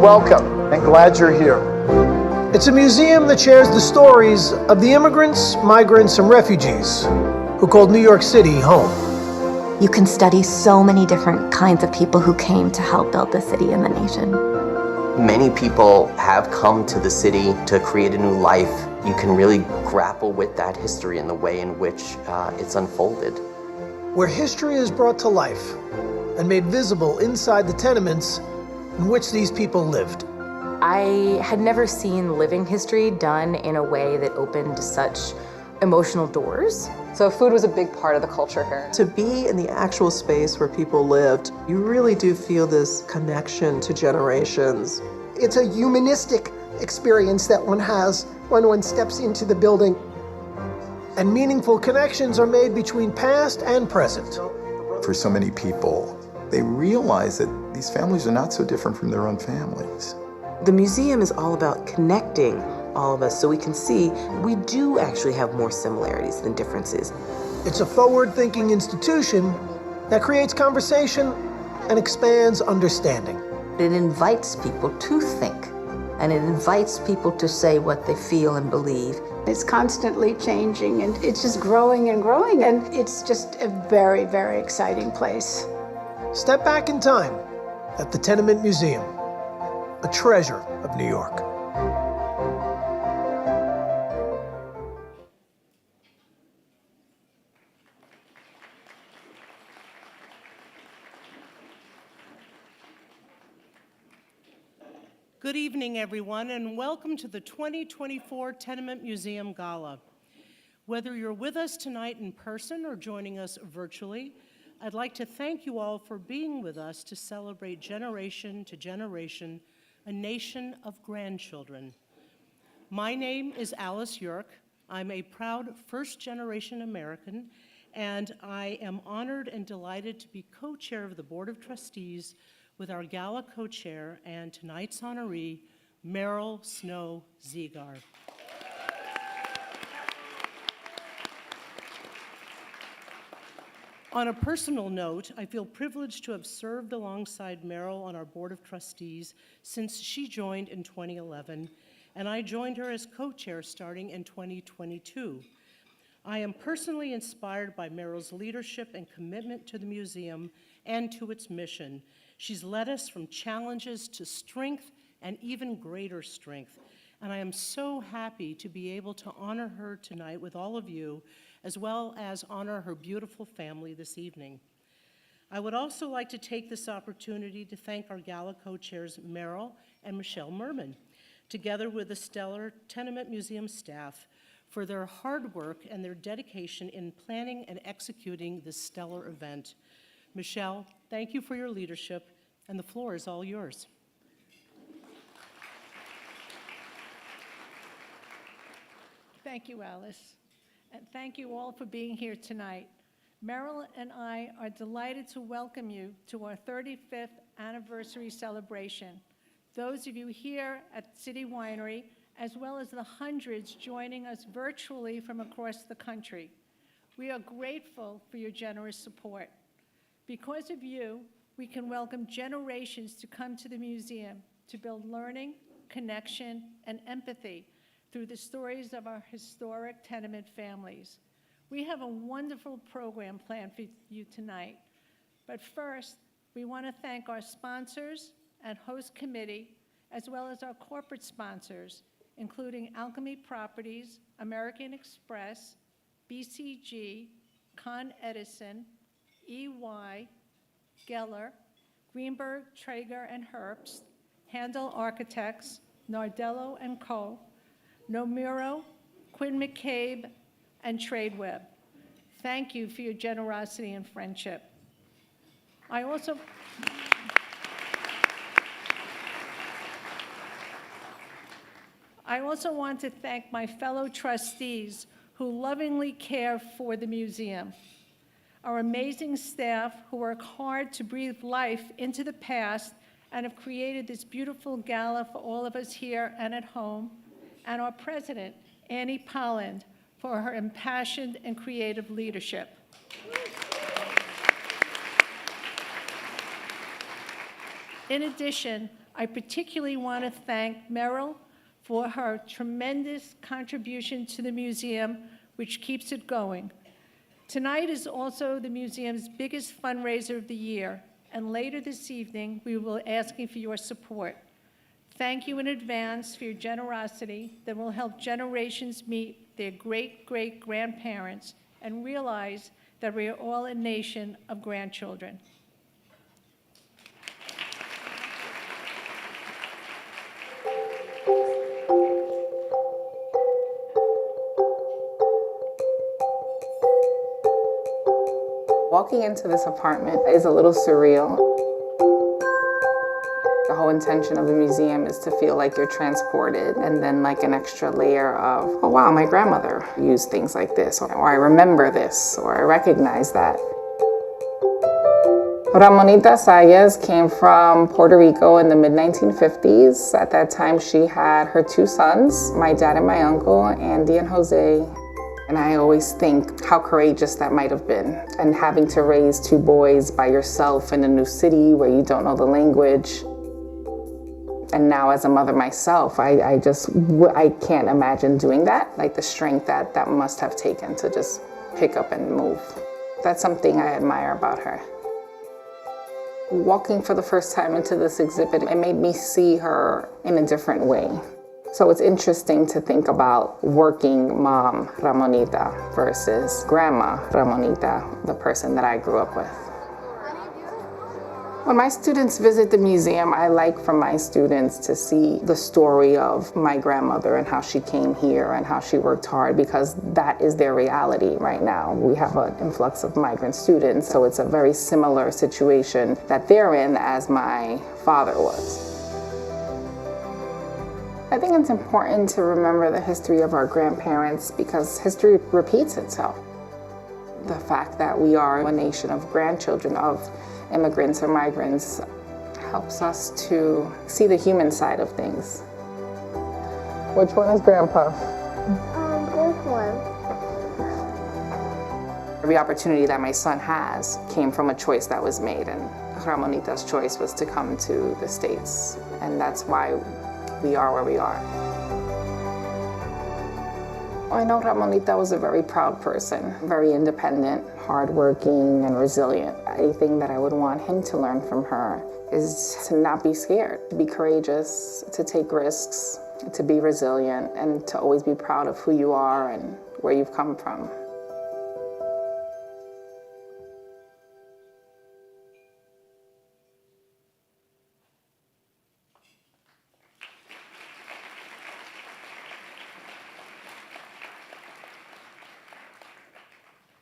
welcome and glad you're here. It's a museum that shares the stories of the immigrants, migrants, and refugees who called New York City home. You can study so many different kinds of people who came to help build the city and the nation. Many people have come to the city to create a new life. You can really grapple with that history and the way in which it's unfolded. Where history is brought to life and made visible inside the tenements in which these people lived. I had never seen living history done in a way that opened such emotional doors. So food was a big part of the culture here. To be in the actual space where people lived, you really do feel this connection to generations. It's a humanistic experience that one has when one steps into the building. And meaningful connections are made between past and present. For so many people, they realize that these families are not so different from their own families. The museum is all about connecting all of us so we can see we do actually have more similarities than differences. It's a forward-thinking institution that creates conversation and expands understanding. It invites people to think, and it invites people to say what they feel and believe. It's constantly changing, and it's just growing and growing, and it's just a very, very exciting place. Step back in time at the Tenement Museum, a treasure of New York. Good evening, everyone, and welcome to the 2024 Tenement Museum Gala. Whether you're with us tonight in person or joining us virtually, I'd like to thank you all for being with us to celebrate generation to generation, a nation of grandchildren. My name is Alice Yerk. I'm a proud first-generation American, and I am honored and delighted to be co-chair of the Board of Trustees with our Gala co-chair and tonight's honoree, Merryl Snow Zegar. On a personal note, I feel privileged to have served alongside Merryl on our Board of Trustees since she joined in 2011, and I joined her as co-chair starting in 2022. I am personally inspired by Merryl's leadership and commitment to the museum and to its mission. She's led us from challenges to strength and even greater strength. And I am so happy to be able to honor her tonight with all of you, as well as honor her beautiful family this evening. I would also like to take this opportunity to thank our Gala co-chairs Merryl and Michelle Merman, together with the stellar Tenement Museum staff, for their hard work and their dedication in planning and executing this stellar event. Michelle, thank you for your leadership, and the floor is all yours. Thank you, Alice, and thank you all for being here tonight. Merrill and I are delighted to welcome you to our 35th anniversary celebration. Those of you here at City Winery, as well as the hundreds joining us virtually from across the country. We are grateful for your generous support. Because of you, we can welcome generations to come to the museum to build learning, connection, and empathy through the stories of our historic tenement families. We have a wonderful program planned for you tonight. But first, we want to thank our sponsors and host committee, as well as our corporate sponsors, including Alchemy Properties, American Express, BCG, Con Edison, EY, Geller, Greenberg, Traeger and Herbst, Handel Architects, Nardello and Co., Nomuro, Quinn McCabe, and TradeWeb. Thank you for your generosity and friendship. I also want to thank my fellow trustees who lovingly care for the museum. Our amazing staff who work hard to breathe life into the past and have created this beautiful gala for all of us here and at home, and our president, Annie Polland, for her impassioned and creative leadership. In addition, I particularly want to thank Merryl for her tremendous contribution to the museum, which keeps it going. Tonight is also the museum's biggest fundraiser of the year, and later this evening, we will be asking for your support. Thank you in advance for your generosity that will help generations meet their great-great-grandparents and realize that we are all a nation of grandchildren. Walking into this apartment is a little surreal. The whole intention of the museum is to feel like you're transported, and then like an extra layer of, oh wow, my grandmother used things like this, or I remember this, or I recognize that. Ramonita Sayas came from Puerto Rico in the mid-1950s. At that time, she had her two sons, my dad and my uncle, Andy and Jose. And I always think how courageous that might have been. And having to raise two boys by yourself in a new city where you don't know the language. And now as a mother myself, I can't imagine doing that. Like the strength that must have taken to just pick up and move. That's something I admire about her. Walking for the first time into this exhibit, it made me see her in a different way. So it's interesting to think about working mom Ramonita versus grandma Ramonita, the person that I grew up with. When my students visit the museum, I like for my students to see the story of my grandmother and how she came here and how she worked hard, because that is their reality right now. We have an influx of migrant students, so it's a very similar situation that they're in as my father was. I think it's important to remember the history of our grandparents because history repeats itself. The fact that we are a nation of grandchildren of immigrants or migrants helps us to see the human side of things. Which one is Grandpa? This one. Every opportunity that my son has came from a choice that was made, and Ramonita's choice was to come to the States, and that's why we are where we are. I know Ramonita was a very proud person, very independent, hardworking, and resilient. Anything that I would want him to learn from her is to not be scared, to be courageous, to take risks, to be resilient, and to always be proud of who you are and where you've come from.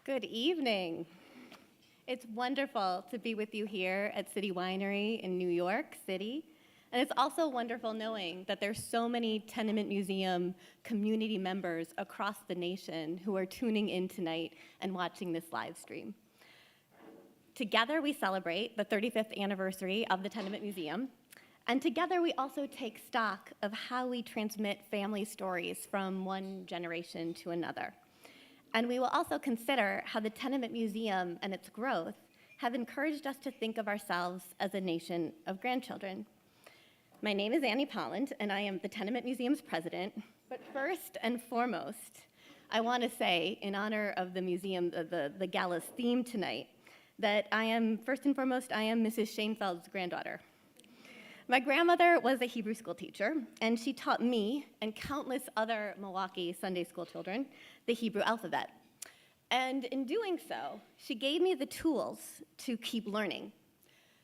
Good evening. It's wonderful to be with you here at City Winery in New York City. And it's also wonderful knowing that there's so many Tenement Museum community members across the nation who are tuning in tonight and watching this live stream. Together we celebrate the 35th anniversary of the Tenement Museum. And together we also take stock of how we transmit family stories from one generation to another. And we will also consider how the Tenement Museum and its growth have encouraged us to think of ourselves as a nation of grandchildren. My name is Annie Polland, and I am the Tenement Museum's president. But first and foremost, I want to say, in honor of the museum, the Gala's theme tonight, that first and foremost, I am Mrs. Schoenfeld's granddaughter. My grandmother was a Hebrew school teacher, and she taught me and countless other Milwaukee Sunday school children the Hebrew alphabet. And in doing so, she gave me the tools to keep learning.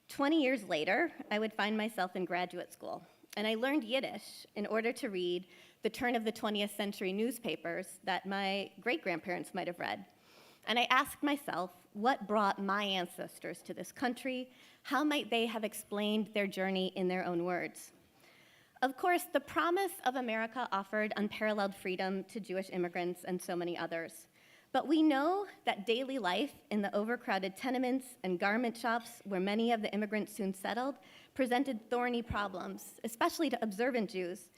20 years later, I would find myself in graduate school, and I learned Yiddish in order to read the turn of the 20th century newspapers that my great-grandparents might have read. And I asked myself, what brought my ancestors to this country? How might they have explained their journey in their own words? Of course, the promise of America offered unparalleled freedom to Jewish immigrants and so many others. But we know that daily life in the overcrowded tenements and garment shops where many of the immigrants soon settled presented thorny problems, especially to observant Jews.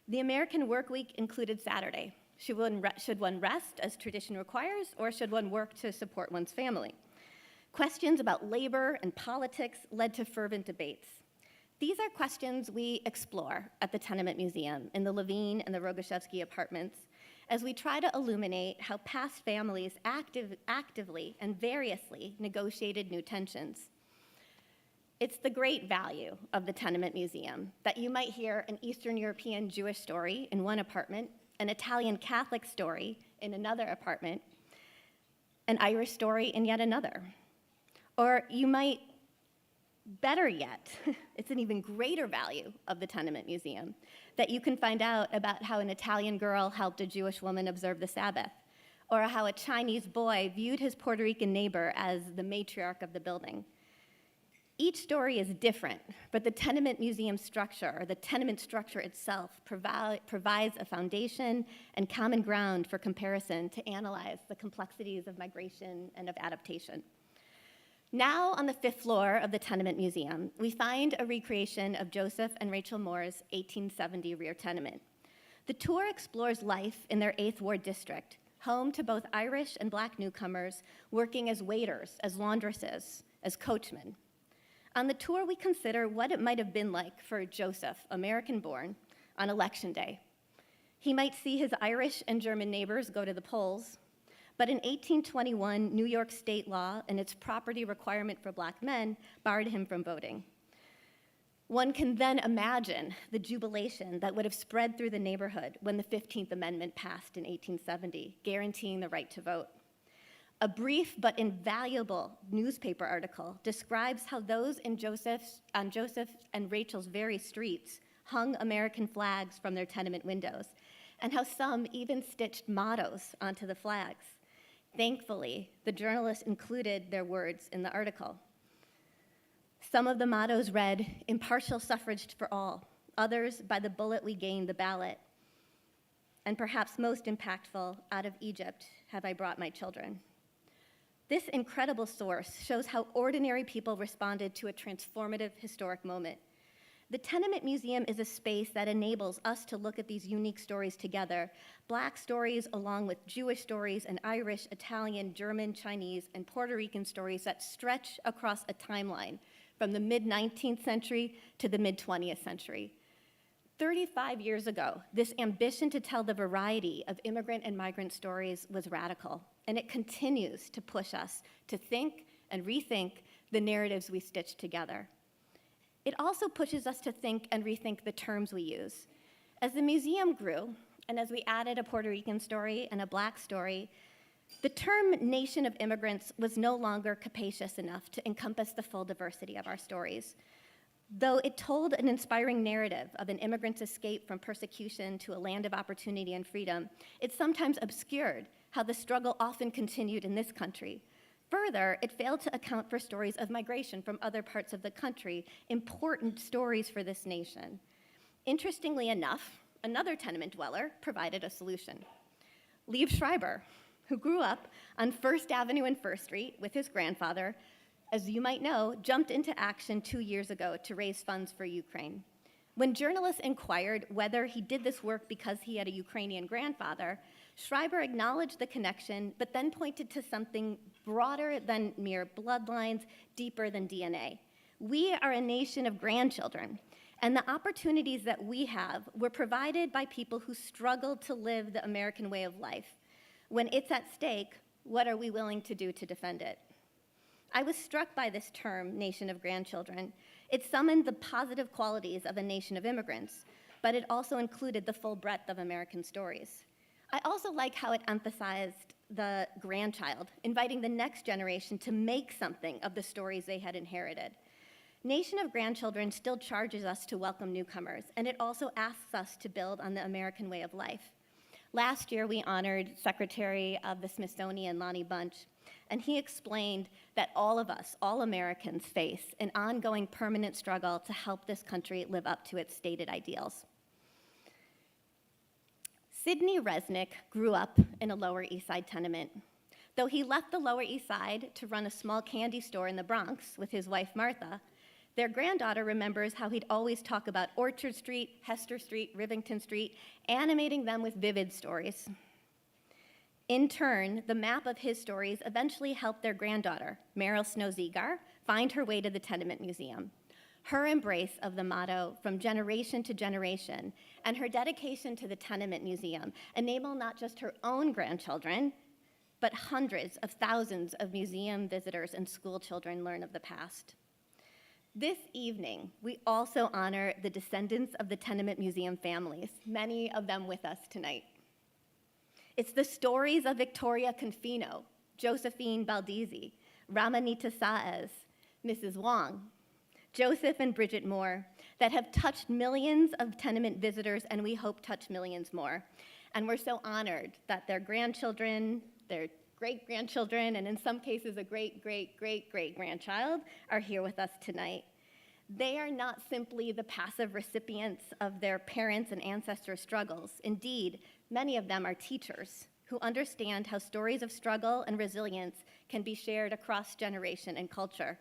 The American work week included Saturday. Should one rest, as tradition requires, or should one work to support one's family? Questions about labor and politics led to fervent debates. These are questions we explore at the Tenement Museum in the Levine and the Rogoshevsky apartments as we try to illuminate how past families actively and variously negotiated new tensions. It's the great value of the Tenement Museum that you might hear an Eastern European Jewish story in one apartment, an Italian Catholic story in another apartment, an Irish story in yet another. Or you might, better yet, it's an even greater value of the Tenement Museum, that you can find out about how an Italian girl helped a Jewish woman observe the Sabbath, or how a Chinese boy viewed his Puerto Rican neighbor as the matriarch of the building. Each story is different, but the Tenement Museum structure, or the tenement structure itself, provides a foundation and common ground for comparison to analyze the complexities of migration and of adaptation. Now, on the 5th floor of the Tenement Museum, we find a recreation of Joseph and Rachel Moore's 1870 rear tenement. The tour explores life in their 8th Ward district, home to both Irish and Black newcomers working as waiters, as laundresses, as coachmen. On the tour, we consider what it might have been like for Joseph, American-born, on Election Day. He might see his Irish and German neighbors go to the polls, but in 1821, New York state law and its property requirement for Black men barred him from voting. One can then imagine the jubilation that would have spread through the neighborhood when the 15th Amendment passed in 1870, guaranteeing the right to vote. A brief but invaluable newspaper article describes how those on Joseph and Rachel's very streets hung American flags from their tenement windows, and how some even stitched mottos onto the flags. Thankfully, the journalist included their words in the article. Some of the mottos read, "Impartial suffrage for all," others, "By the bullet we gained the ballot," and perhaps most impactful, "Out of Egypt have I brought my children." This incredible source shows how ordinary people responded to a transformative historic moment. The Tenement Museum is a space that enables us to look at these unique stories together, Black stories along with Jewish stories and Irish, Italian, German, Chinese, and Puerto Rican stories that stretch across a timeline from the mid-19th century to the mid-20th century. 35 years ago, this ambition to tell the variety of immigrant and migrant stories was radical, and it continues to push us to think and rethink the narratives we stitch together. It also pushes us to think and rethink the terms we use. As the museum grew, and as we added a Puerto Rican story and a Black story, the term nation of immigrants was no longer capacious enough to encompass the full diversity of our stories. Though it told an inspiring narrative of an immigrant's escape from persecution to a land of opportunity and freedom, it sometimes obscured how the struggle often continued in this country. Further, it failed to account for stories of migration from other parts of the country, important stories for this nation. Interestingly enough, another tenement dweller provided a solution. Liev Schreiber, who grew up on 1st Avenue and 1st Street with his grandfather, as you might know, jumped into action 2 years ago to raise funds for Ukraine. When journalists inquired whether he did this work because he had a Ukrainian grandfather, Schreiber acknowledged the connection, but then pointed to something broader than mere bloodlines, deeper than DNA. We are a nation of grandchildren, and the opportunities that we have were provided by people who struggled to live the American way of life. When it's at stake, what are we willing to do to defend it? I was struck by this term, nation of grandchildren. It summoned the positive qualities of a nation of immigrants, but it also included the full breadth of American stories. I also like how it emphasized the grandchild, inviting the next generation to make something of the stories they had inherited. Nation of Grandchildren still charges us to welcome newcomers, and it also asks us to build on the American way of life. Last year, we honored Secretary of the Smithsonian, Lonnie Bunch, and he explained that all of us, all Americans, face an ongoing permanent struggle to help this country live up to its stated ideals. Sidney Resnick grew up in a Lower East Side tenement. Though he left the Lower East Side to run a small candy store in the Bronx with his wife, Martha, their granddaughter remembers how he'd always talk about Orchard Street, Hester Street, Rivington Street, animating them with vivid stories. In turn, the map of his stories eventually helped their granddaughter, Merryl Zegar, find her way to the Tenement Museum. Her embrace of the motto from generation to generation and her dedication to the Tenement Museum enable not just her own grandchildren, but hundreds of thousands of museum visitors and school children learn of the past. This evening, we also honor the descendants of the Tenement Museum families, many of them with us tonight. It's the stories of Victoria Confino, Josephine Baldizzi, Ramanita Saez, Mrs. Wong, Joseph and Bridget Moore that have touched millions of tenement visitors, and we hope touch millions more. And we're so honored that their grandchildren, their great-grandchildren, and in some cases a great-great-great-great-grandchild are here with us tonight. They are not simply the passive recipients of their parents' and ancestors' struggles. Indeed, many of them are teachers who understand how stories of struggle and resilience can be shared across generation and culture.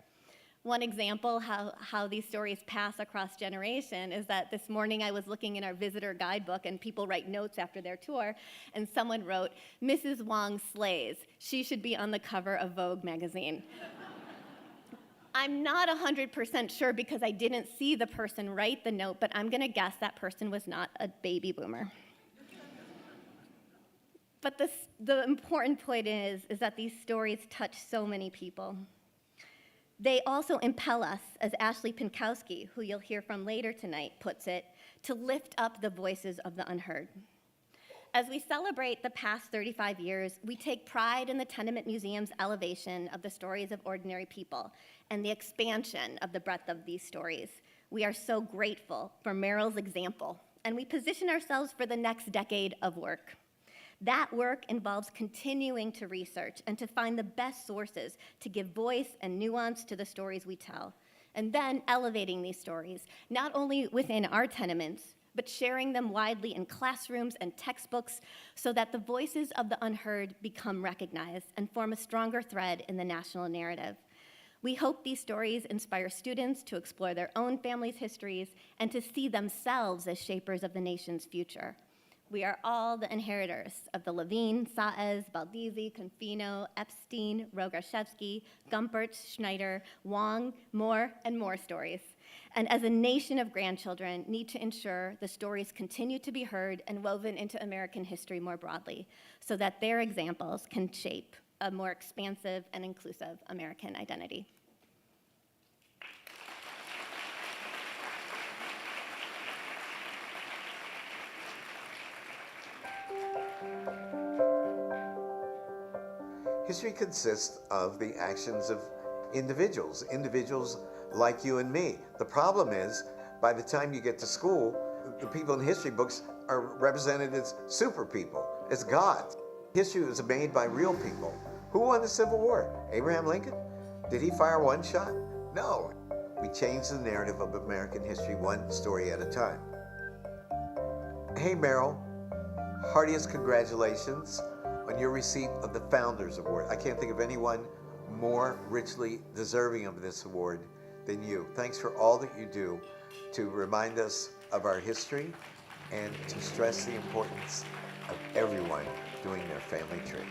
One example how these stories pass across generation is that this morning I was looking in our visitor guidebook, and people write notes after their tour, and someone wrote, "Mrs. Wong slays. She should be on the cover of Vogue magazine." I'm not 100% sure because I didn't see the person write the note, but I'm gonna guess that person was not a baby boomer. But the important point is that these stories touch so many people. They also impel us, as Ashley Pinkowski, who you'll hear from later tonight, puts it, to lift up the voices of the unheard. As we celebrate the past 35 years, we take pride in the Tenement Museum's elevation of the stories of ordinary people and the expansion of the breadth of these stories. We are so grateful for Merryl's example, and we position ourselves for the next decade of work. That work involves continuing to research and to find the best sources to give voice and nuance to the stories we tell, and then elevating these stories, not only within our tenements, but sharing them widely in classrooms and textbooks so that the voices of the unheard become recognized and form a stronger thread in the national narrative. We hope these stories inspire students to explore their own families' histories and to see themselves as shapers of the nation's future. We are all the inheritors of the Levine, Saez, Baldizzi, Confino, Epstein, Rogoshevsky, Gumpert, Schneider, Wong, Moore, and more stories. And as a nation of grandchildren, need to ensure the stories continue to be heard and woven into American history more broadly, so that their examples can shape a more expansive and inclusive American identity. History consists of the actions of individuals like you and me. The problem is, by the time you get to school, the people in history books are represented as super people, as gods. History was made by real people. Who won the Civil War? Abraham Lincoln? Did he fire one shot? No. We changed the narrative of American history one story at a time. Hey Merryl, heartiest congratulations on your receipt of the Founders Award. I can't think of anyone more richly deserving of this award than you. Thanks for all that you do to remind us of our history and to stress the importance of everyone doing their family trip.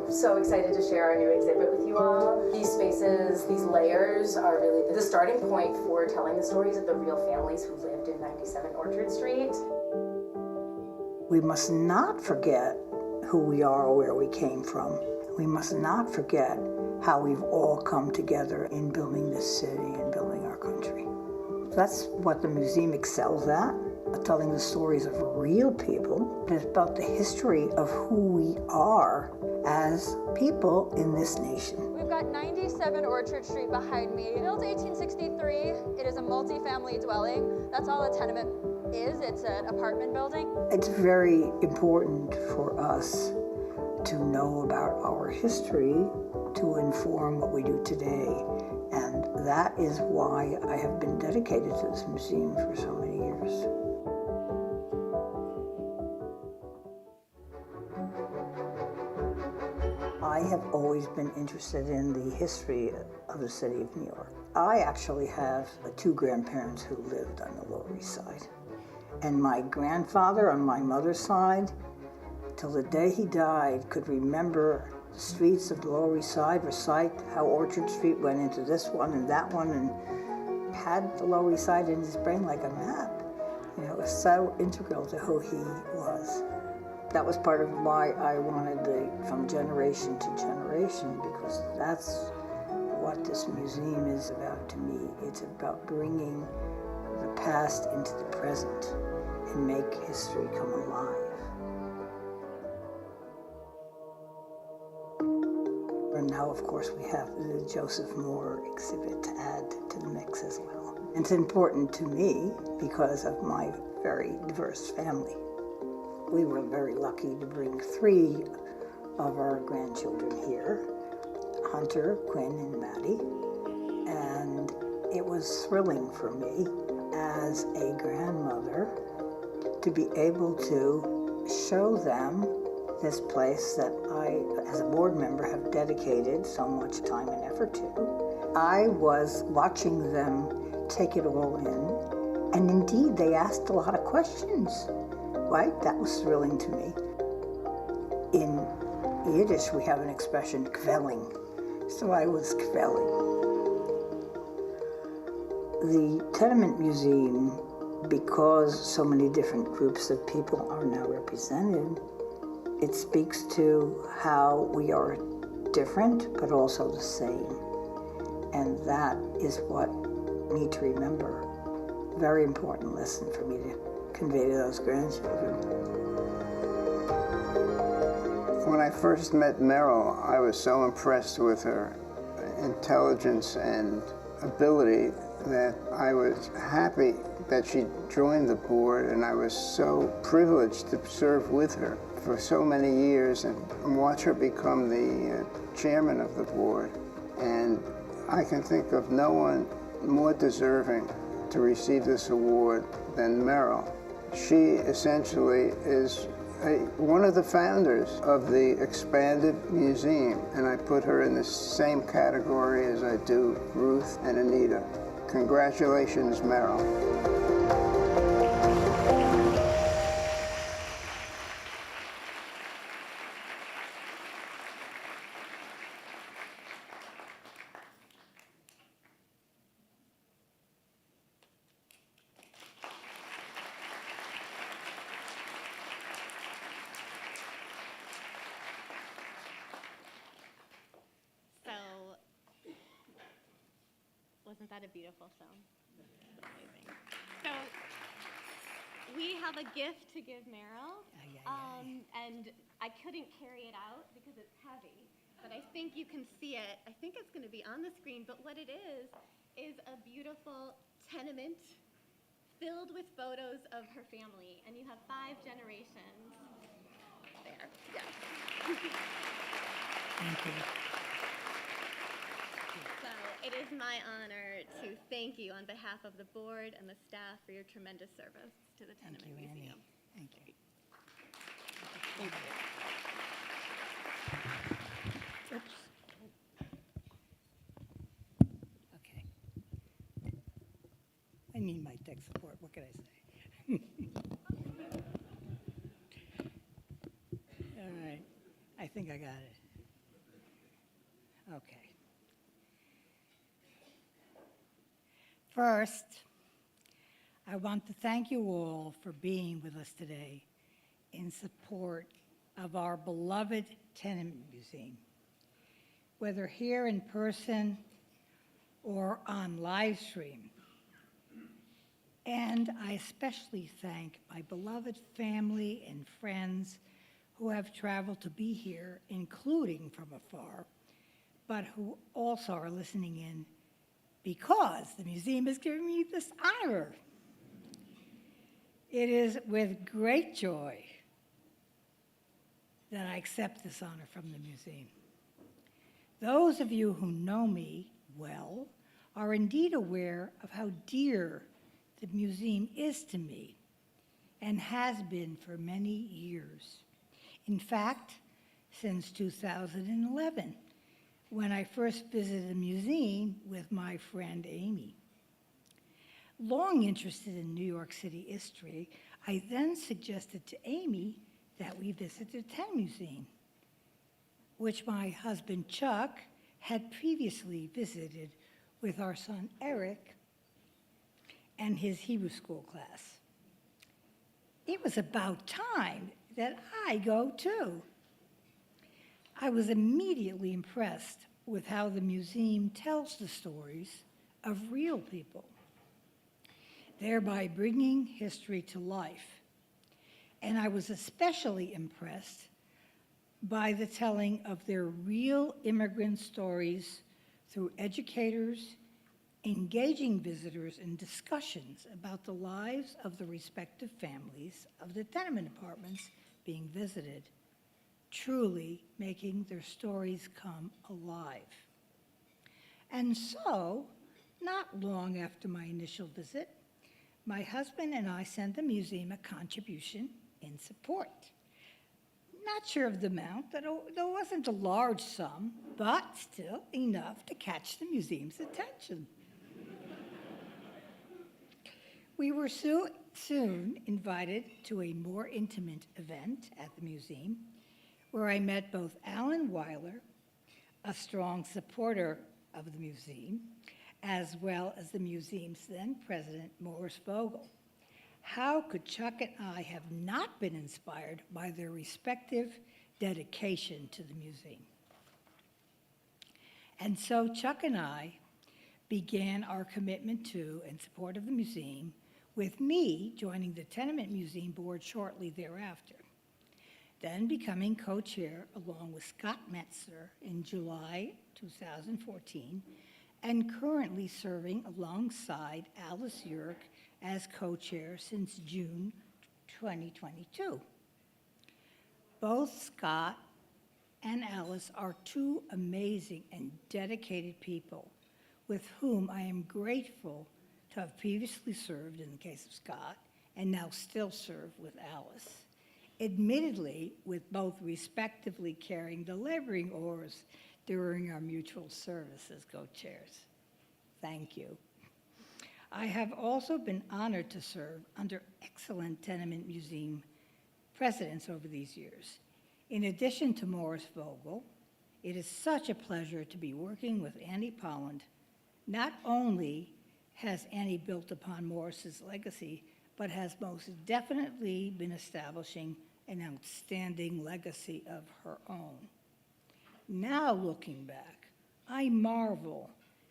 So excited to share our new exhibit with you all. These spaces, these layers are really the starting point for telling the stories of the real families who lived in 97 Orchard Street. We must not forget who we are or where we came from. We must not forget how we've all come together in building this city and building our country. That's what the museum excels at, telling the stories of real people. It's about the history of who we are as people in this nation. We've got 97 Orchard Street behind me. Built 1863, it is a multi-family dwelling. That's all a tenement is. It's an apartment building. It's very important for us to know about our history to inform what we do today. And that is why I have been dedicated to this museum for so many years. I have always been interested in the history of the city of New York. I actually have two grandparents who lived on the Lower East Side. And my grandfather on my mother's side, till the day he died, could remember the streets of the Lower East Side, recite how Orchard Street went into this one and that one, and had the Lower East Side in his brain like a map. You know, it was so integral to who he was. That was part of why I wanted from generation to generation, because that's what this museum is about to me. It's about bringing the past into the present and make history come alive. And now, of course, we have the Joseph Moore exhibit to add to the mix as well. It's important to me because of my very diverse family. We were very lucky to bring 3 of our grandchildren here, Hunter, Quinn, and Maddie. And it was thrilling for me as a grandmother to be able to show them this place that I, as a board member, have dedicated so much time and effort to. I was watching them take it all in, and indeed they asked a lot of questions, right? That was thrilling to me. In Yiddish, we have an expression, kvelling, so I was kvelling. The Tenement Museum, because so many different groups of people are now represented, it speaks to how we are different, but also the same. And that is what I need to remember. Very important lesson for me to convey to those grandchildren. When I first met Merryl, I was so impressed with her intelligence and ability that I was happy that she joined the board, and I was so privileged to serve with her for so many years and watch her become the chairman of the board. And I can think of no one more deserving to receive this award than Merryl. She essentially is one of the founders of the expanded museum, and I put her in the same category as I do Ruth and Anita. Congratulations, Merryl. Wasn't that a beautiful film? Amazing. So we have a gift to give Merryl, and I couldn't carry it out because it's heavy, but I think you can see it. I think it's going to be on the screen, but what it is a beautiful tenement filled with photos of her family, and you have 5 generations there. Yes. Thank you. So it is my honor to thank you on behalf of the board and the staff for your tremendous service to the Tenement Museum. Thank you. Thank you. Oops. Okay. I need my tech support. What can I say? All right. I think I got it. Okay. First, I want to thank you all for being with us today in support of our beloved Tenement Museum. Whether here in person or on live stream. And I especially thank my beloved family and friends who have traveled to be here, including from afar, but who also are listening in because the museum is giving me this honor. It is with great joy that I accept this honor from the museum. Those of you who know me well are indeed aware of how dear the museum is to me and has been for many years. In fact, since 2011, when I first visited the museum with my friend Amy. Long interested in New York City history, I then suggested to Amy that we visit the Tenement Museum, which my husband Chuck had previously visited with our son Eric and his Hebrew school class. It was about time that I go too. I was immediately impressed with how the museum tells the stories of real people, thereby bringing history to life. And I was especially impressed by the telling of their real immigrant stories through educators, engaging visitors in discussions about the lives of the respective families of the tenement apartments being visited, truly making their stories come alive. And so, not long after my initial visit, my husband and I sent the museum a contribution in support. Not sure of the amount, there wasn't a large sum, but still enough to catch the museum's attention. We were soon invited to a more intimate event at the museum, where I met both Alan Weiler, a strong supporter of the museum, as well as the museum's then president, Morris Vogel. How could Chuck and I have not been inspired by their respective dedication to the museum? And so Chuck and I began our commitment to and support of the museum, with me joining the Tenement Museum Board shortly thereafter, then becoming co-chair along with Scott Metzler in July 2014, and currently serving alongside Alice Yerk as co-chair since June 2022. Both Scott and Alice are two amazing and dedicated people with whom I am grateful to have previously served in the case of Scott and now still serve with Alice. Admittedly, with both respectively carrying the laboring oars during our mutual service as co-chairs. Thank you. I have also been honored to serve under excellent Tenement Museum presidents over these years. In addition to Morris Vogel, it is such a pleasure to be working with Annie Polland. Not only has Annie built upon Morris's legacy, but has most definitely been establishing an outstanding legacy of her own. Now looking back, I marvel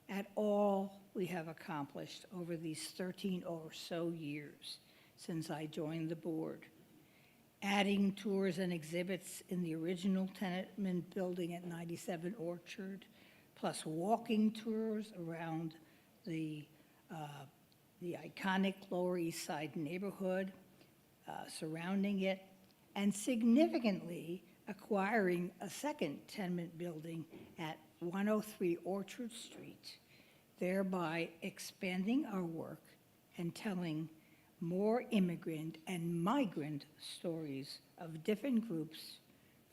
at all we have accomplished over these 13 or so years since I joined the board. Adding tours and exhibits in the original tenement building at 97 Orchard, plus walking tours around the iconic Lower East Side neighborhood surrounding it, and significantly acquiring a second tenement building at 103 Orchard Street, thereby expanding our work and telling more immigrant and migrant stories of different groups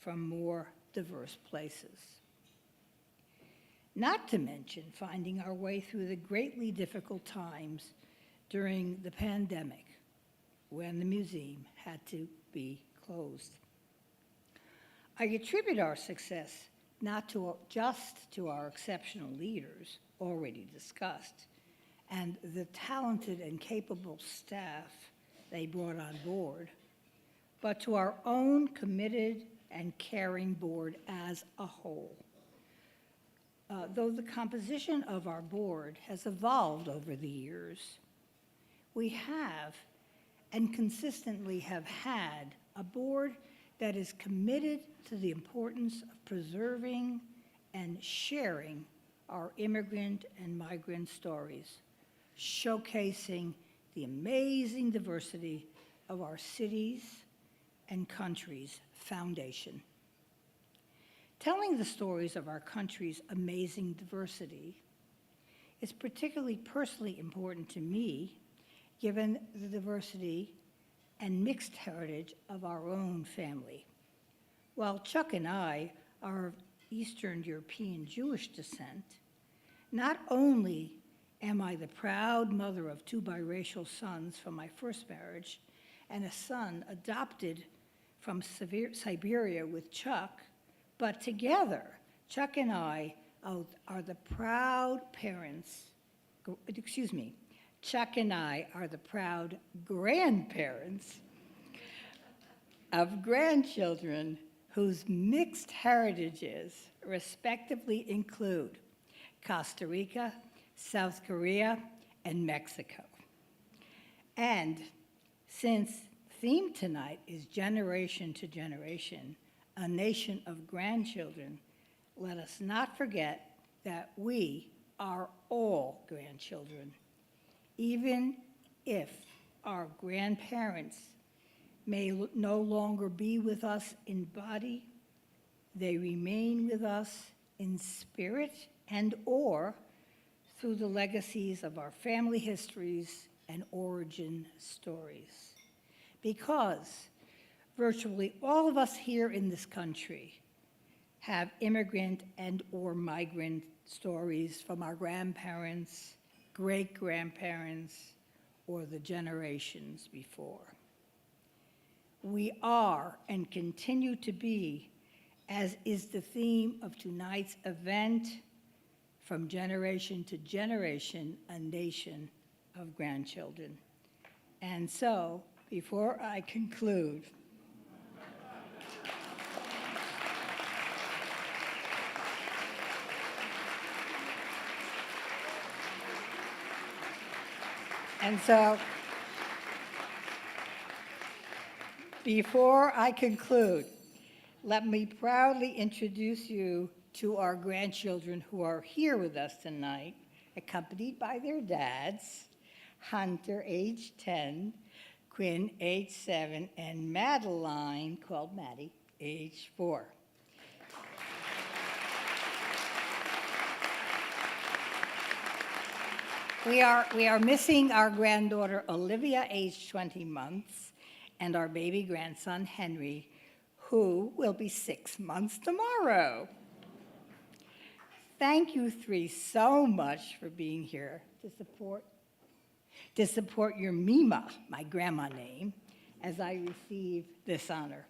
from more diverse places. Not to mention finding our way through the greatly difficult times during the pandemic when the museum had to be closed. I attribute our success not just to our exceptional leaders already discussed and the talented and capable staff they brought on board, but to our own committed and caring board as a whole. Though the composition of our board has evolved over the years, we have and consistently have had a board that is committed to the importance of preserving and sharing our immigrant and migrant stories, showcasing the amazing diversity of our cities and country's foundation. Telling the stories of our country's amazing diversity is particularly personally important to me, given the diversity and mixed heritage of our own family. While Chuck and I are of Eastern European Jewish descent, not only am I the proud mother of two biracial sons from my first marriage and a son adopted from Siberia with Chuck, but together, Chuck and I are the proud parents, Chuck and I are the proud grandparents of grandchildren whose mixed heritages respectively include Costa Rica, South Korea, and Mexico. And since theme tonight is Generation to Generation, a nation of grandchildren, let us not forget that we are all grandchildren. Even if our grandparents may no longer be with us in body, they remain with us in spirit and or through the legacies of our family histories and origin stories. Because virtually all of us here in this country have immigrant and or migrant stories from our grandparents, great-grandparents, or the generations before. We are and continue to be, as is the theme of tonight's event, from generation to generation, a nation of grandchildren. And so, before I conclude, let me proudly introduce you to our grandchildren who are here with us tonight, accompanied by their dads, Hunter, age 10, Quinn, age 7, and Madeline, called Maddie, age 4. We are missing our granddaughter, Olivia, age 20 months, and our baby grandson, Henry, who will be 6 months tomorrow. Thank you three so much for being here to support your Mima, my grandma name, as I receive this honor.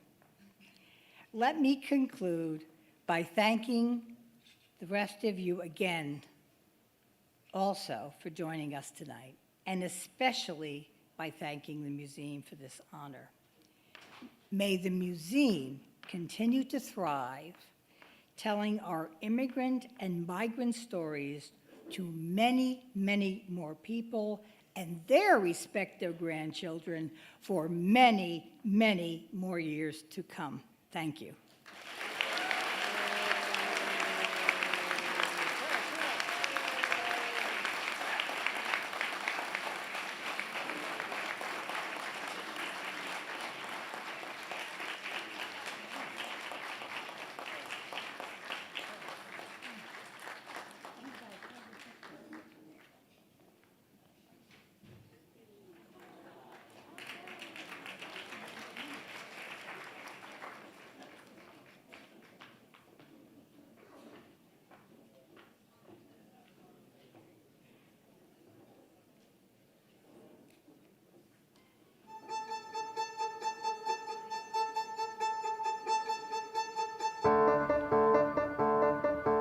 Let me conclude by thanking the rest of you again also for joining us tonight, and especially by thanking the museum for this honor. May the museum continue to thrive, telling our immigrant and migrant stories to many, many more people and their respective grandchildren for many, many more years to come. Thank you.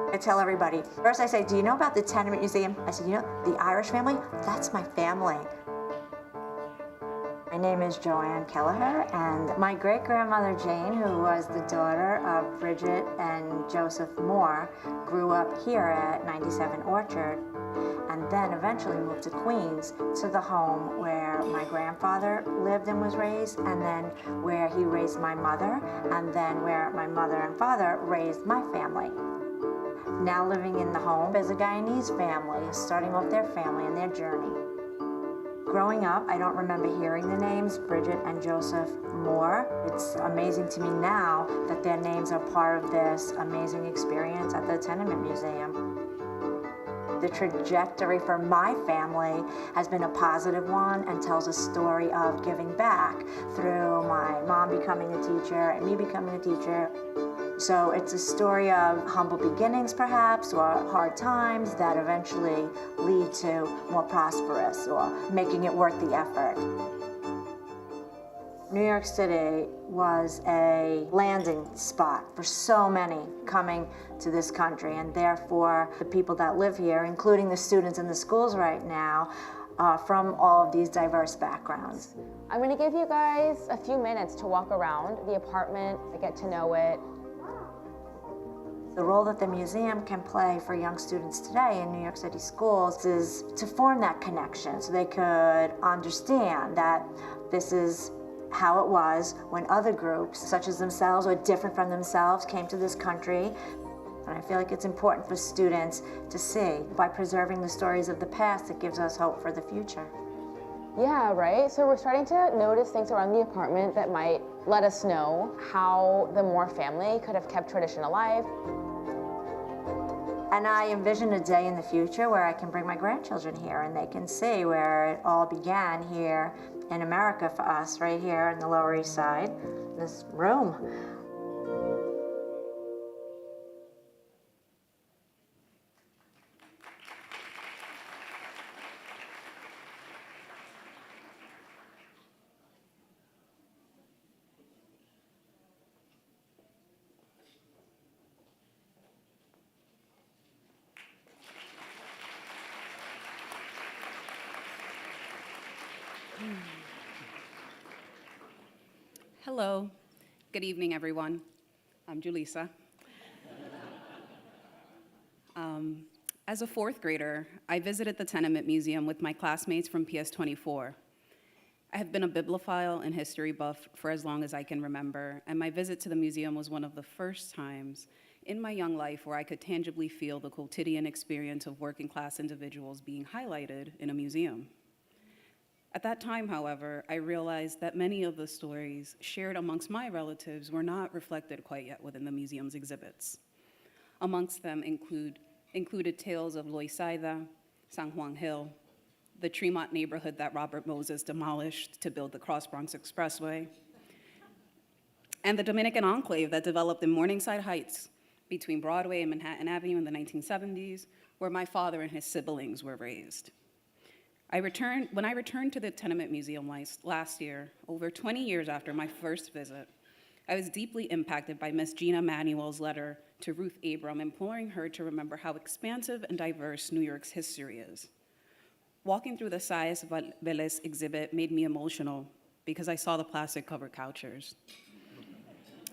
I tell everybody, first I say, do you know about the Tenement Museum? I said, you know, the Irish family? That's my family. My name is Joanne Kelleher, and my great-grandmother Jane, who was the daughter of Bridget and Joseph Moore, grew up here at 97 Orchard, and then eventually moved to Queens, to the home where my grandfather lived and was raised, and then where he raised my mother, and then where my mother and father raised my family. Now living in the home as a Guyanese family, starting off their family and their journey. Growing up, I don't remember hearing the names Bridget and Joseph Moore. It's amazing to me now that their names are part of this amazing experience at the Tenement Museum. The trajectory for my family has been a positive one and tells a story of giving back through my mom becoming a teacher and me becoming a teacher. So it's a story of humble beginnings, perhaps, or hard times that eventually lead to more prosperous or making it worth the effort. New York City was a landing spot for so many coming to this country, and therefore the people that live here, including the students in the schools right now, from all of these diverse backgrounds. I'm going to give you guys a few minutes to walk around the apartment, to get to know it. The role that the museum can play for young students today in New York City schools is to form that connection so they could understand that this is how it was when other groups, such as themselves or different from themselves, came to this country. And I feel like it's important for students to see, by preserving the stories of the past, it gives us hope for the future. Yeah, right? So we're starting to notice things around the apartment that might let us know how the Moore family could have kept tradition alive. And I envision a day in the future where I can bring my grandchildren here and they can see where it all began here in America for us, right here in the Lower East Side, this room. Hello. Good evening, everyone. I'm Julissa. As a fourth grader, I visited the Tenement Museum with my classmates from PS24. I have been a bibliophile and history buff for as long as I can remember, and my visit to the museum was one of the first times in my young life where I could tangibly feel the quotidian experience of working class individuals being highlighted in a museum. At that time, however, I realized that many of the stories shared amongst my relatives were not reflected quite yet within the museum's exhibits. Amongst them included tales of Loisaida, San Juan Hill, the Tremont neighborhood that Robert Moses demolished to build the Cross Bronx Expressway, and the Dominican enclave that developed in Morningside Heights between Broadway and Manhattan Avenue in the 1970s, where my father and his siblings were raised. When I returned to the Tenement Museum last year, over 20 years after my first visit, I was deeply impacted by Miss Gina Manuel's letter to Ruth Abram, imploring her to remember how expansive and diverse New York's history is. Walking through the Saez Velez exhibit made me emotional because I saw the plastic-covered couchers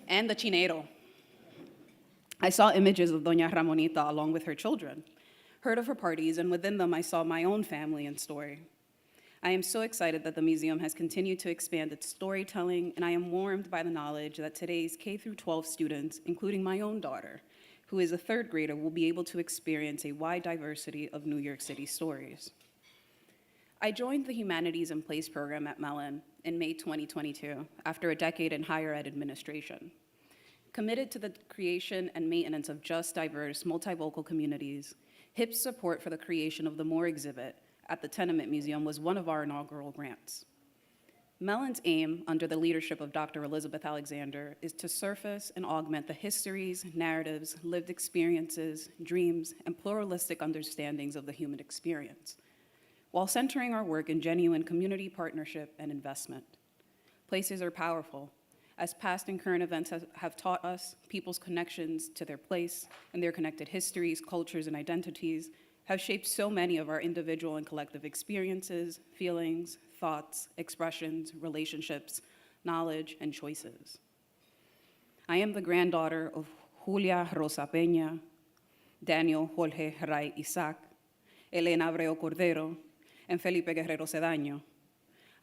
and the chinero. I saw images of Doña Ramonita along with her children, heard of her parties, and within them I saw my own family and story. I am so excited that the museum has continued to expand its storytelling, and I am warmed by the knowledge that today's K-12 students, including my own daughter, who is a third grader, will be able to experience a wide diversity of New York City stories. I joined the Humanities in Place program at Mellon in May 2022, after a decade in higher ed administration. Committed to the creation and maintenance of just, diverse, multivocal communities, HIP's support for the creation of the Moore exhibit at the Tenement Museum was one of our inaugural grants. Mellon's aim, under the leadership of Dr. Elizabeth Alexander, is to surface and augment the histories, narratives, lived experiences, dreams, and pluralistic understandings of the human experience, while centering our work in genuine community partnership and investment. Places are powerful. As past and current events have taught us, people's connections to their place and their connected histories, cultures, and identities have shaped so many of our individual and collective experiences, feelings, thoughts, expressions, relationships, knowledge, and choices. I am the granddaughter of Julia Rosa Peña, Daniel Jorge Ray Isaac, Elena Abreu Cordero, and Felipe Guerrero Cedaño.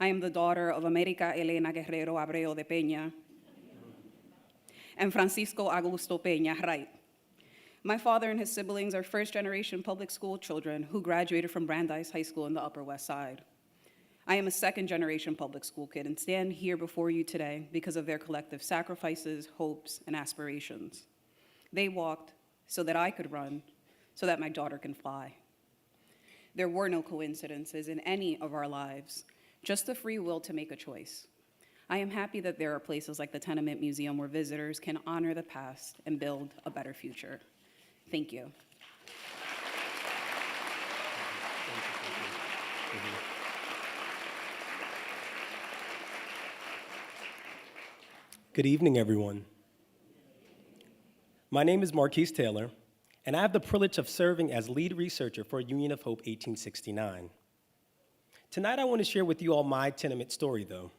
I am the daughter of America Elena Guerrero Abreu de Peña and Francisco Augusto Peña Wright. My father and his siblings are first-generation public school children who graduated from Brandeis High School in the Upper West Side. I am a second-generation public school kid and stand here before you today because of their collective sacrifices, hopes, and aspirations. They walked so that I could run, so that my daughter can fly. There were no coincidences in any of our lives, just the free will to make a choice. I am happy that there are places like the Tenement Museum where visitors can honor the past and build a better future. Thank you. Good evening, everyone. My name is Marquise Taylor, and I have the privilege of serving as lead researcher for Union of Hope 1869. Tonight, I want to share with you all my tenement story, though.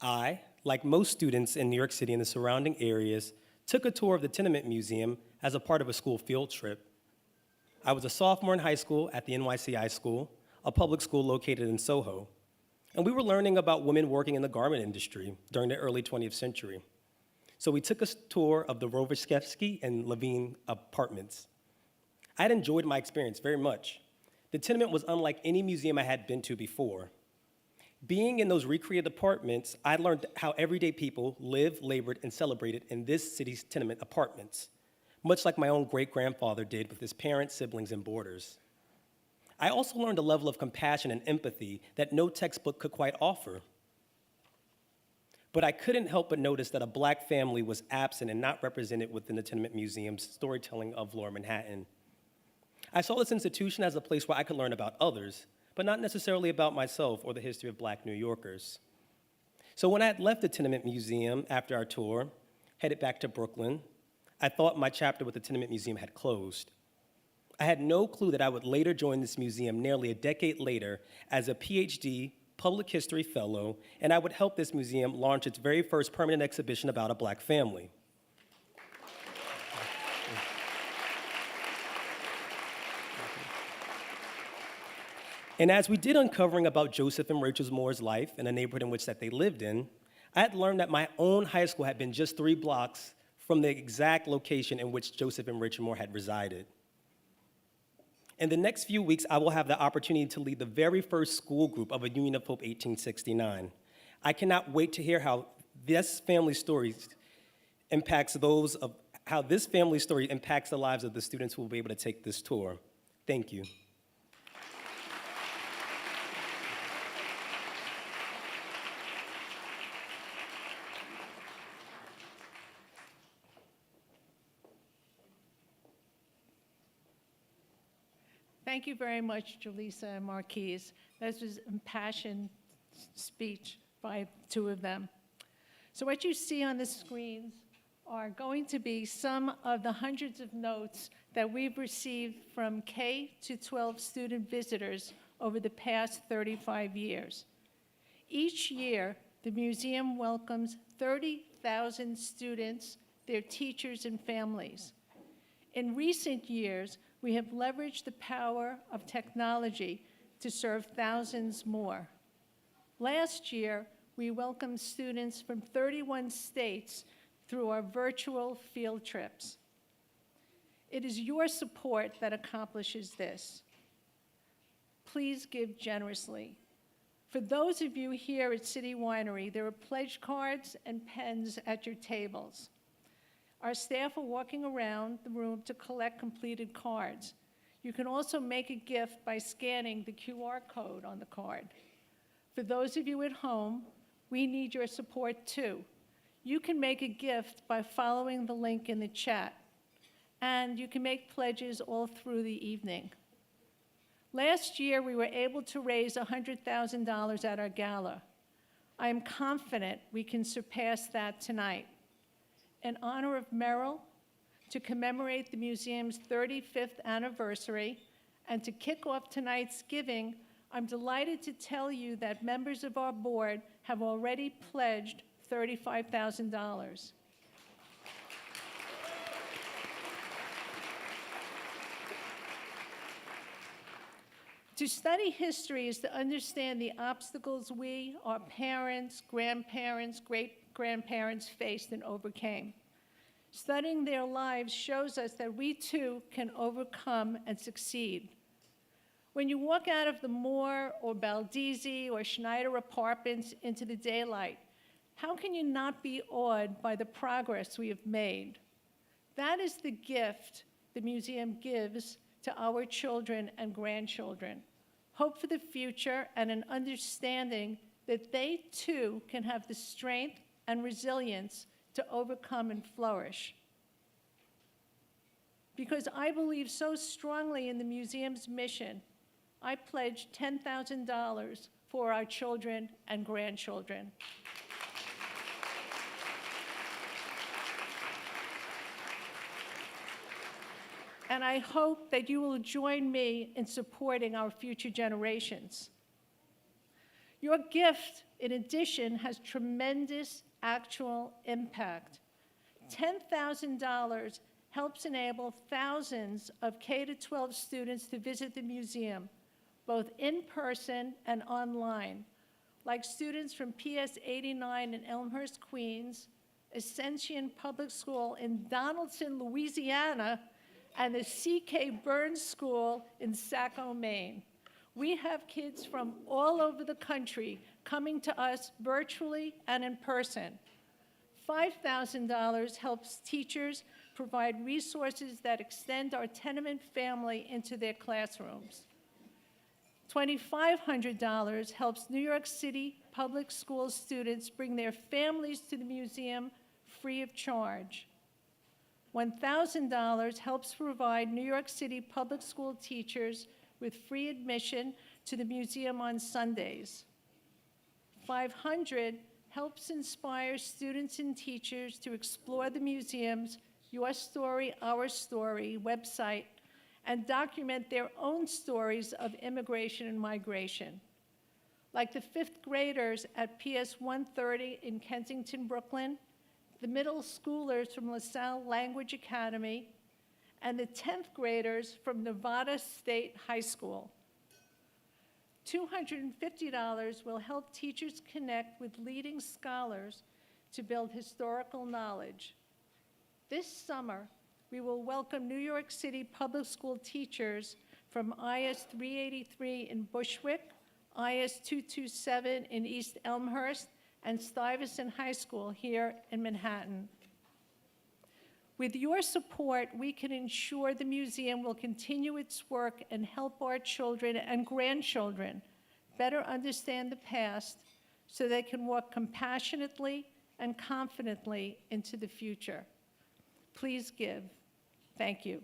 I, like most students in New York City and the surrounding areas, took a tour of the Tenement Museum as a part of a school field trip. I was a sophomore in high school at the NYCI School, a public school located in Soho, and we were learning about women working in the garment industry during the early 20th century. So we took a tour of the Rovishevsky and Levine apartments. I had enjoyed my experience very much. The tenement was unlike any museum I had been to before. Being in those recreated apartments, I learned how everyday people lived, labored, and celebrated in this city's tenement apartments, much like my own great-grandfather did with his parents, siblings, and boarders. I also learned a level of compassion and empathy that no textbook could quite offer. But I couldn't help but notice that a Black family was absent and not represented within the Tenement Museum's storytelling of Lower Manhattan. I saw this institution as a place where I could learn about others, but not necessarily about myself or the history of Black New Yorkers. So when I had left the Tenement Museum after our tour, headed back to Brooklyn, I thought my chapter with the Tenement Museum had closed. I had no clue that I would later join this museum nearly a decade later as a PhD public history fellow, and I would help this museum launch its very first permanent exhibition about a Black family. And as we did uncovering about Joseph and Rachel Moore's life and the neighborhood in which that they lived in, I had learned that my own high school had been just 3 blocks from the exact location in which Joseph and Rachel Moore had resided. In the next few weeks, I will have the opportunity to lead the very first school group of a Union of Hope 1869. I cannot wait to hear how this family story impacts the lives of the students who will be able to take this tour. Thank you. Thank you very much, Jaleesa and Marquise. That was an impassioned speech by 2 of them. So what you see on the screens are going to be some of the hundreds of notes that we've received from K to 12 student visitors over the past 35 years. Each year, the museum welcomes 30,000 students, their teachers, and families. In recent years, we have leveraged the power of technology to serve thousands more. Last year, we welcomed students from 31 states through our virtual field trips. It is your support that accomplishes this. Please give generously. For those of you here at City Winery, there are pledge cards and pens at your tables. Our staff are walking around the room to collect completed cards. You can also make a gift by scanning the QR code on the card. For those of you at home, we need your support too. You can make a gift by following the link in the chat, and you can make pledges all through the evening. Last year, we were able to raise $100,000 at our gala. I am confident we can surpass that tonight. In honor of Merryl, to commemorate the museum's 35th anniversary, and to kick off tonight's giving, I'm delighted to tell you that members of our board have already pledged $35,000. To study history is to understand the obstacles we, our parents, grandparents, great-grandparents faced and overcame. Studying their lives shows us that we too can overcome and succeed. When you walk out of the Moore or Baldizzi or Schneider apartments into the daylight, how can you not be awed by the progress we have made? That is the gift the museum gives to our children and grandchildren. Hope for the future and an understanding that they too can have the strength and resilience to overcome and flourish. Because I believe so strongly in the museum's mission, I pledge $10,000 for our children and grandchildren. and I hope that you will join me in supporting our future generations. Your gift, in addition, has tremendous actual impact. $10,000 helps enable thousands of K-12 students to visit the museum, both in person and online, like students from PS 89 in Elmhurst, Queens, Ascension Public School in Donaldson, Louisiana, and the C.K. Burns School in Saco, Maine. We have kids from all over the country coming to us virtually and in person. $5,000 helps teachers provide resources that extend our tenement family into their classrooms. $2,500 helps New York City public school students bring their families to the museum free of charge. $1,000 helps provide New York City public school teachers with free admission to the museum on Sundays. $500 helps inspire students and teachers to explore the museum's Your Story, Our Story website and document their own stories of immigration and migration. Like the 5th graders at PS 130 in Kensington, Brooklyn, the middle schoolers from LaSalle Language Academy, and the 10th graders from Nevada State High School. $250 will help teachers connect with leading scholars to build historical knowledge. This summer, we will welcome New York City public school teachers from IS 383 in Bushwick, IS 227 in East Elmhurst, and Stuyvesant High School here in Manhattan. With your support, we can ensure the museum will continue its work and help our children and grandchildren better understand the past so they can walk compassionately and confidently into the future. Please give. Thank you.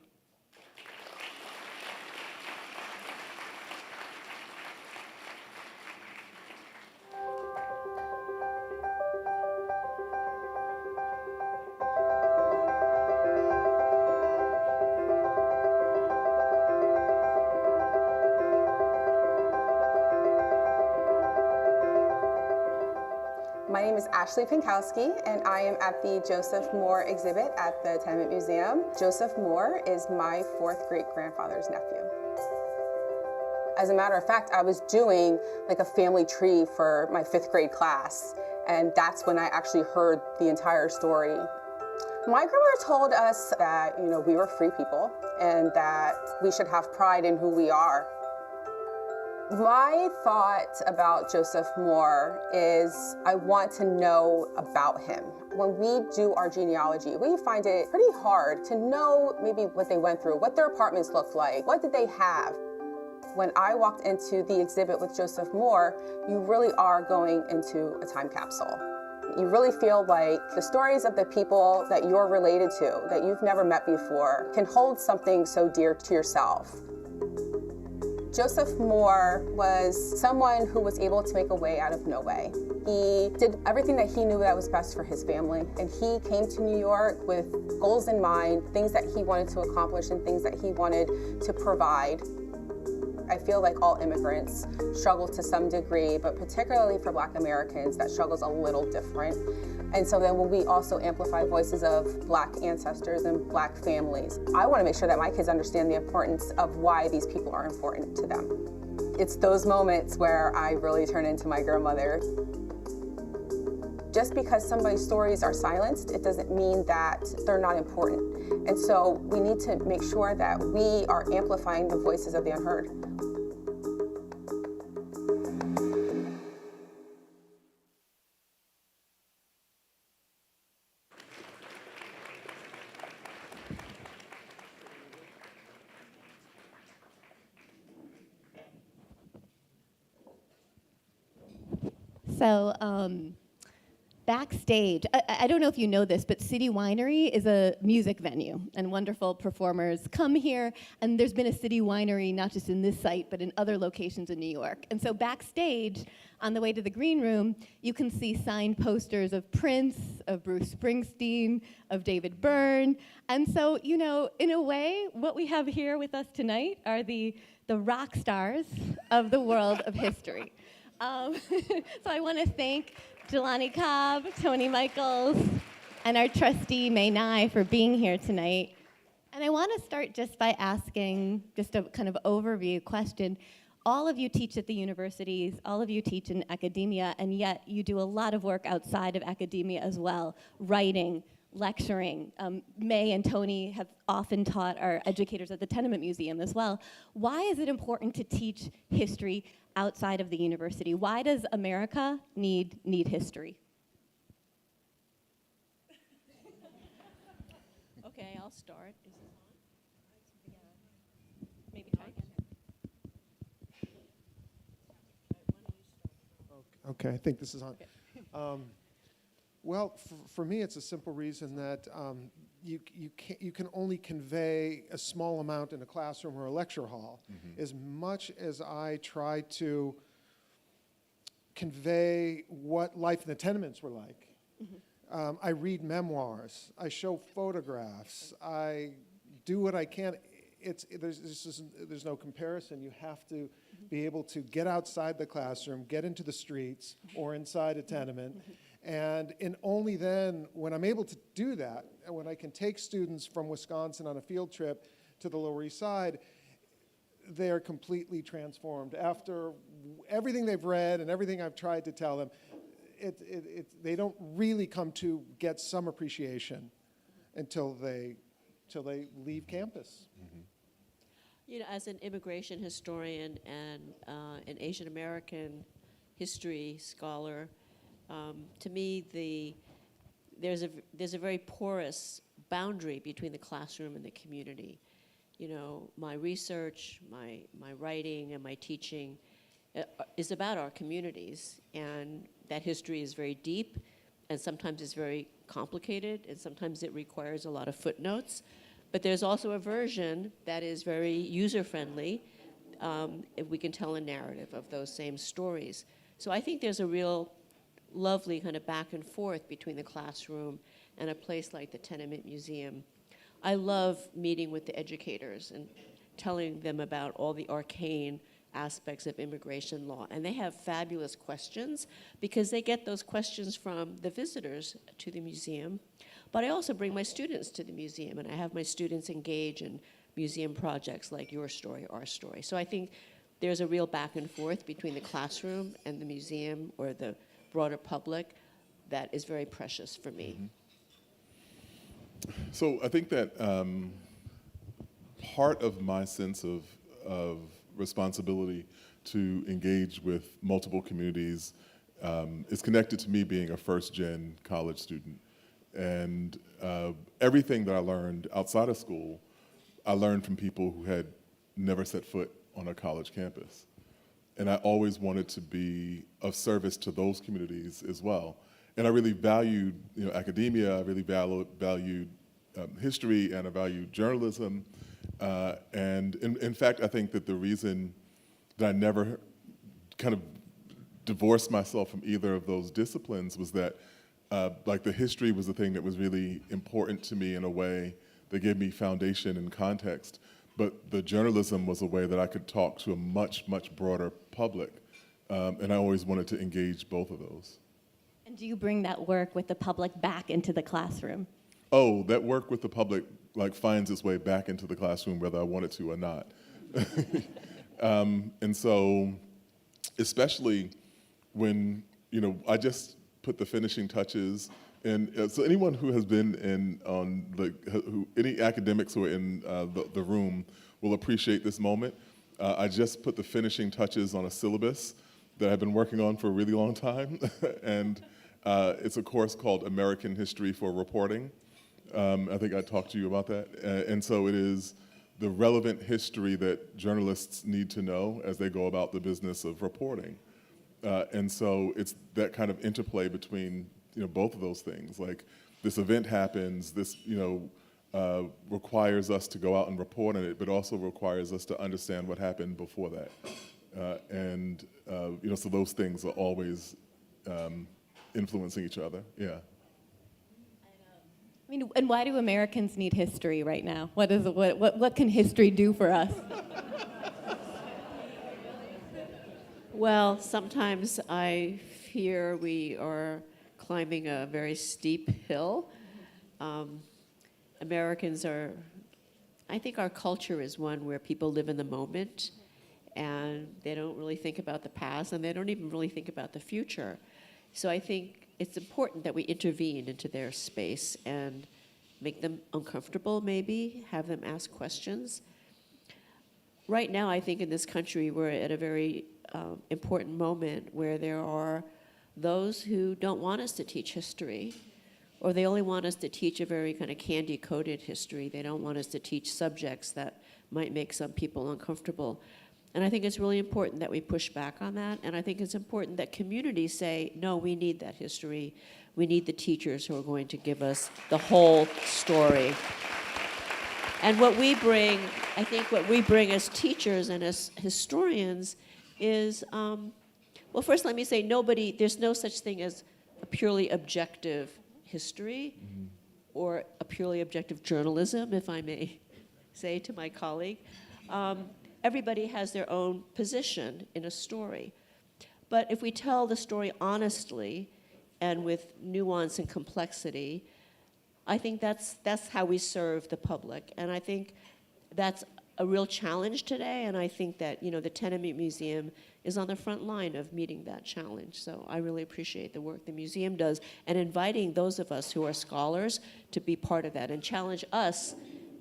My name is Ashley Pinkowski, and I am at the Joseph Moore exhibit at the Tenement Museum. Joseph Moore is my 4th great-grandfather's nephew. As a matter of fact, I was doing like a family tree for my 5th grade class, and that's when I actually heard the entire story. My grandmother told us that, we were free people and that we should have pride in who we are. My thought about Joseph Moore is I want to know about him. When we do our genealogy, we find it pretty hard to know maybe what they went through, what their apartments looked like, what did they have. When I walked into the exhibit with Joseph Moore, you really are going into a time capsule. You really feel like the stories of the people that you're related to, that you've never met before, can hold something so dear to yourself. Joseph Moore was someone who was able to make a way out of no way. He did everything that he knew that was best for his family, and he came to New York with goals in mind, things that he wanted to accomplish and things that he wanted to provide. I feel like all immigrants struggle to some degree, but particularly for Black Americans, that struggle's a little different. And so then when we also amplify voices of Black ancestors and Black families, I want to make sure that my kids understand the importance of why these people are important to them. It's those moments where I really turn into my grandmother. Just because somebody's stories are silenced, it doesn't mean that they're not important. And so we need to make sure that we are amplifying the voices of the unheard. So backstage, I don't know if you know this, but City Winery is a music venue, and wonderful performers come here, and there's been a City Winery not just in this site, but in other locations in New York. And so backstage, on the way to the green room, you can see signed posters of Prince, of Bruce Springsteen, of David Byrne. And so, you know, in a way, what we have here with us tonight are the rock stars of the world of history. So I want to thank Jelani Cobb, Tony Michels, and our trustee, Mae Ngai, for being here tonight. And I want to start just by asking just a kind of overview question. All of you teach at the universities, all of you teach in academia, and yet you do a lot of work outside of academia as well, writing, lecturing. Mae and Tony have often taught our educators at the Tenement Museum as well. Why is it important to teach history outside of the university? Why does America need history? Okay, I'll start. Is this on? Maybe try again. Okay, I think this is on. Okay. Well, for me, it's a simple reason that you can only convey a small amount in a classroom or a lecture hall. Mm-hmm. As much as I try to convey what life in the tenements were like, mm-hmm. I read memoirs, I show photographs, I do what I can. There's no comparison. You have to mm-hmm. be able to get outside the classroom, get into the streets or inside a tenement. Mm-hmm. And only then, when I'm able to do that, and when I can take students from Wisconsin on a field trip to the Lower East Side, they are completely transformed. After everything they've read and everything I've tried to tell them, they don't really come to get some appreciation until they leave campus. Mm-hmm. You know, as an immigration historian and an Asian American history scholar, to me, there's a very porous boundary between the classroom and the community. You know, my research, my writing, and my teaching is about our communities, and that history is very deep, and sometimes it's very complicated, and sometimes it requires a lot of footnotes. But there's also a version that is very user-friendly, if we can tell a narrative of those same stories. So I think there's a real lovely kind of back and forth between the classroom and a place like the Tenement Museum. I love meeting with the educators and telling them about all the arcane aspects of immigration law. And they have fabulous questions because they get those questions from the visitors to the museum. But I also bring my students to the museum, and I have my students engage in museum projects like Your Story, Our Story. So I think there's a real back and forth between the classroom and the museum or the broader public that is very precious for me. Mm-hmm. So I think that part of my sense of responsibility to engage with multiple communities is connected to me being a first-gen college student. And everything that I learned outside of school, I learned from people who had never set foot on a college campus. And I always wanted to be of service to those communities as well. And I really valued, academia. I really valued history, and I valued journalism. And in fact, I think that the reason that I never kind of divorced myself from either of those disciplines was that, like, the history was the thing that was really important to me in a way that gave me foundation and context. But the journalism was a way that I could talk to a much, much broader public. And I always wanted to engage both of those. And do you bring that work with the public back into the classroom? Oh, that work with the public finds its way back into the classroom whether I want it to or not. And so, especially when, I just put the finishing touches. And so anyone who has been any academics who are in the room will appreciate this moment. I just put the finishing touches on a syllabus that I've been working on for a really long time. And it's a course called American History for Reporting. I think I talked to you about that. And so it is the relevant history that journalists need to know as they go about the business of reporting. And so it's that kind of interplay between both of those things. Like, this event happens, this, requires us to go out and report on it, but also requires us to understand what happened before that. So those things are always influencing each other, yeah. I mean, and why do Americans need history right now? What can history do for us? Well, sometimes I fear we are climbing a very steep hill. Americans I think our culture is one where people live in the moment and they don't really think about the past and they don't even really think about the future. So I think it's important that we intervene into their space and make them uncomfortable, maybe, have them ask questions. Right now, I think in this country, we're at a very important moment where there are those who don't want us to teach history, or they only want us to teach a very kind of candy-coated history. They don't want us to teach subjects that might make some people uncomfortable. And I think it's really important that we push back on that, and I think it's important that communities say, no, we need that history. We need the teachers who are going to give us the whole story. And what we bring, I think what we bring as teachers and as historians is, well, first let me say there's no such thing as a purely objective history or a purely objective journalism, if I may say to my colleague. Everybody has their own position in a story. But if we tell the story honestly and with nuance and complexity, I think that's how we serve the public. And I think that's a real challenge today, and I think that the Tenement Museum is on the front line of meeting that challenge. So I really appreciate the work the museum does and inviting those of us who are scholars to be part of that and challenge us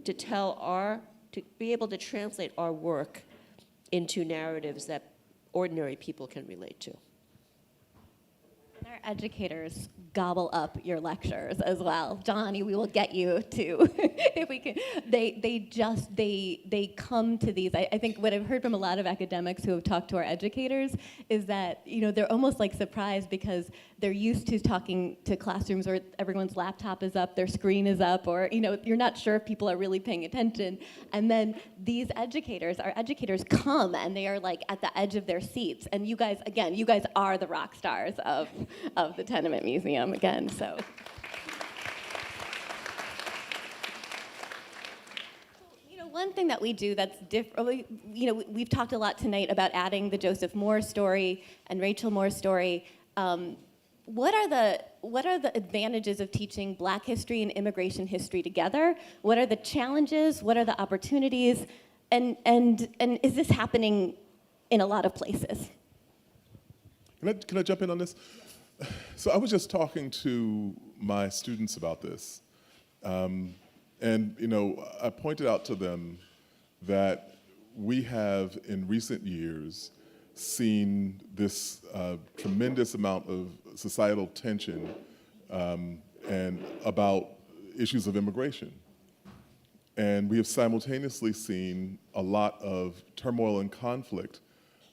to to be able to translate our work into narratives that ordinary people can relate to. And our educators gobble up your lectures as well. Johnny, we will get you to, if we can. They come to these. I think what I've heard from a lot of academics who have talked to our educators is that, they're almost like surprised because they're used to talking to classrooms where everyone's laptop is up, their screen is up, or, you're not sure if people are really paying attention. And then our educators come and they are like at the edge of their seats. And you guys are the rock stars of the Tenement Museum again, so. One thing that we do that's different, we've talked a lot tonight about adding the Joseph Moore story and Rachel Moore story. What are the advantages of teaching Black history and immigration history together? What are the challenges? What are the opportunities? And is this happening in a lot of places? Can I jump in on this? So I was just talking to my students about this. I pointed out to them that we have, in recent years, seen this tremendous amount of societal tension and about issues of immigration. And we have simultaneously seen a lot of turmoil and conflict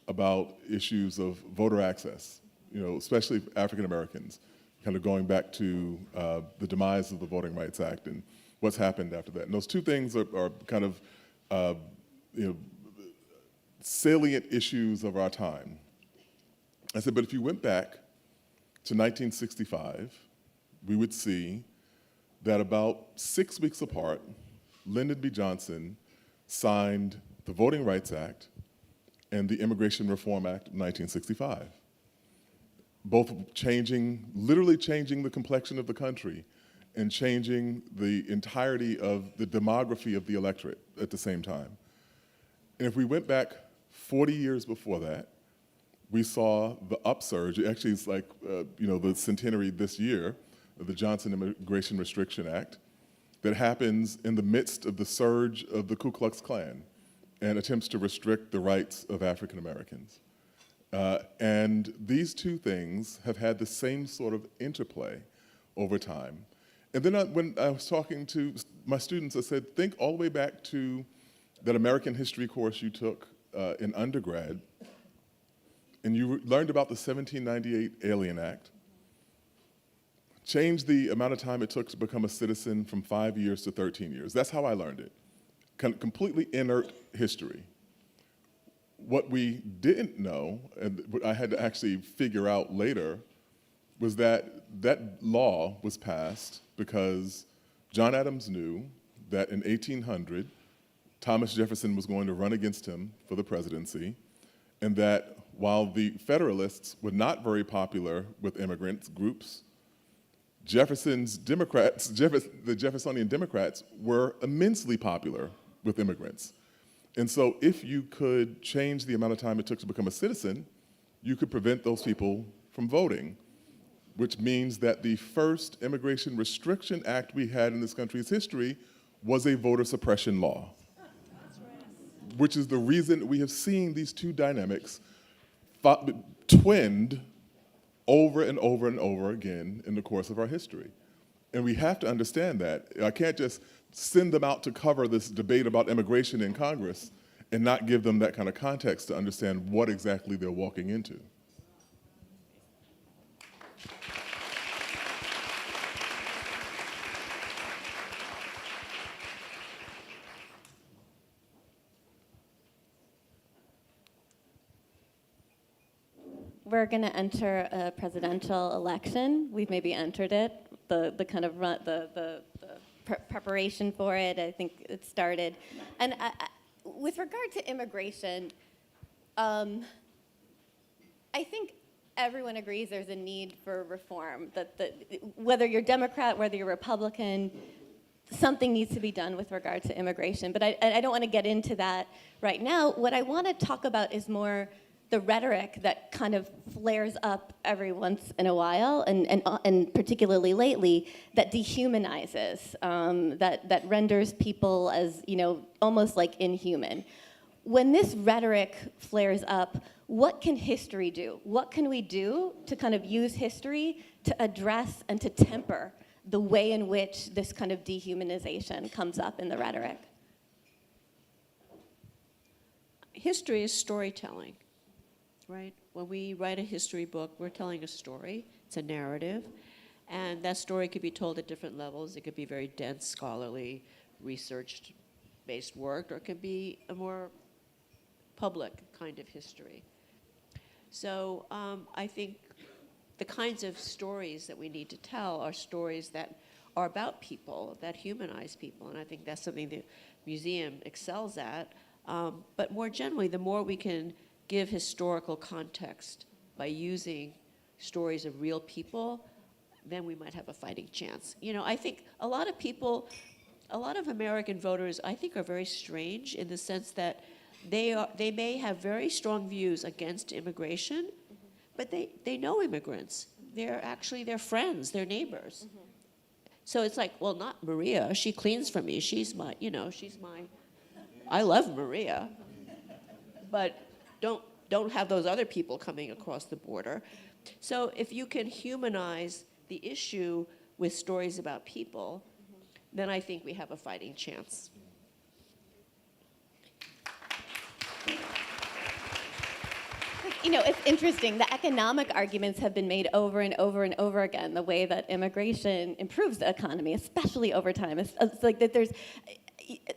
about issues of voter access, especially African Americans, kind of going back to the demise of the Voting Rights Act and what's happened after that. And those two things are kind of, salient issues of our time. I said, but if you went back to 1965, we would see that about 6 weeks apart, Lyndon B. Johnson signed the Voting Rights Act and the Immigration Reform Act of 1965, both literally changing the complexion of the country and changing the entirety of the demography of the electorate at the same time. And if we went back 40 years before that, we saw the upsurge. Actually, it's like the centenary this year of the Johnson Immigration Restriction Act that happens in the midst of the surge of the Ku Klux Klan and attempts to restrict the rights of African Americans. And these two things have had the same sort of interplay over time. And then when I was talking to my students, I said, think all the way back to that American history course you took in undergrad, and you learned about the 1798 Alien Act. changed the amount of time it took to become a citizen from 5 years to 13 years. That's how I learned it. Completely inert history. What we didn't know, and what I had to actually figure out later, was that that law was passed because John Adams knew that in 1800, Thomas Jefferson was going to run against him for the presidency, and that while the Federalists were not very popular with immigrant groups, Jefferson's Democrats, the Jeffersonian Democrats, were immensely popular with immigrants. And so if you could change the amount of time it took to become a citizen, you could prevent those people from voting, which means that the first Immigration Restriction Act we had in this country's history was a voter suppression law, which is the reason we have seen these two dynamics twinned over and over and over again in the course of our history. And we have to understand that. I can't just send them out to cover this debate about immigration in Congress and not give them that kind of context to understand what exactly they're walking into. We're going to enter a presidential election. We've maybe entered it. The kind of preparation for it, I think it started. And with regard to immigration, I think everyone agrees there's a need for reform. That whether you're Democrat, whether you're Republican, something needs to be done with regard to immigration. But I don't want to get into that right now. What I want to talk about is more the rhetoric that kind of flares up every once in a while, and particularly lately, that dehumanizes, that renders people as, almost like inhuman. When this rhetoric flares up, what can history do? What can we do to kind of use history to address and to temper the way in which this kind of dehumanization comes up in the rhetoric? History is storytelling. Right? When we write a history book, we're telling a story. It's a narrative. And that story could be told at different levels. It could be very dense, scholarly, research-based work, or it could be a more public kind of history. So I think the kinds of stories that we need to tell are stories that are about people, that humanize people. And I think that's something the museum excels at. But more generally, the more we can give historical context by using stories of real people, then we might have a fighting chance. I think a lot of American voters, I think, are very strange in the sense that they may have very strong views against immigration, but they know immigrants. They're actually their friends, their neighbors. So it's like, well, not Maria. She cleans for me. She's my. I love Maria, but don't have those other people coming across the border. So if you can humanize the issue with stories about people, then I think we have a fighting chance. It's interesting. The economic arguments have been made over and over and over again, the way that immigration improves the economy, especially over time. It's like that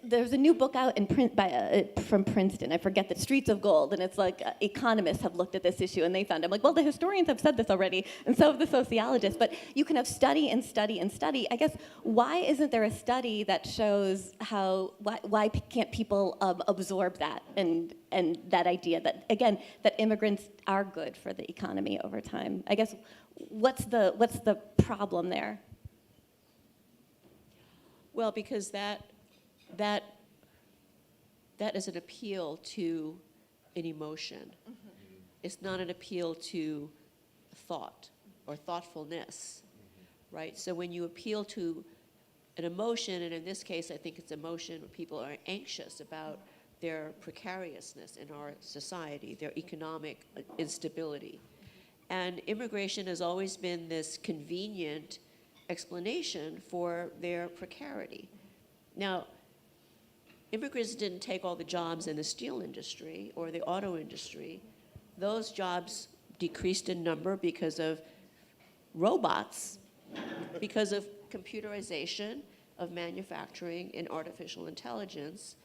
there's a new book out in print from Princeton. I forget, the Streets of Gold, and it's like economists have looked at this issue and they found. I'm like, well, the historians have said this already, and so have the sociologists. But you can have study and study and study. I guess why isn't there a study that shows why can't people absorb that and that idea that, again, that immigrants are good for the economy over time? I guess what's the problem there? Well, because that is an appeal to an emotion. It's not an appeal to thought or thoughtfulness, right? So when you appeal to an emotion, and in this case I think it's emotion where people are anxious about their precariousness in our society, their economic instability. And immigration has always been this convenient explanation for their precarity. Now, immigrants didn't take all the jobs in the steel industry or the auto industry. Those jobs decreased in number because of robots because of computerization of manufacturing and artificial intelligence.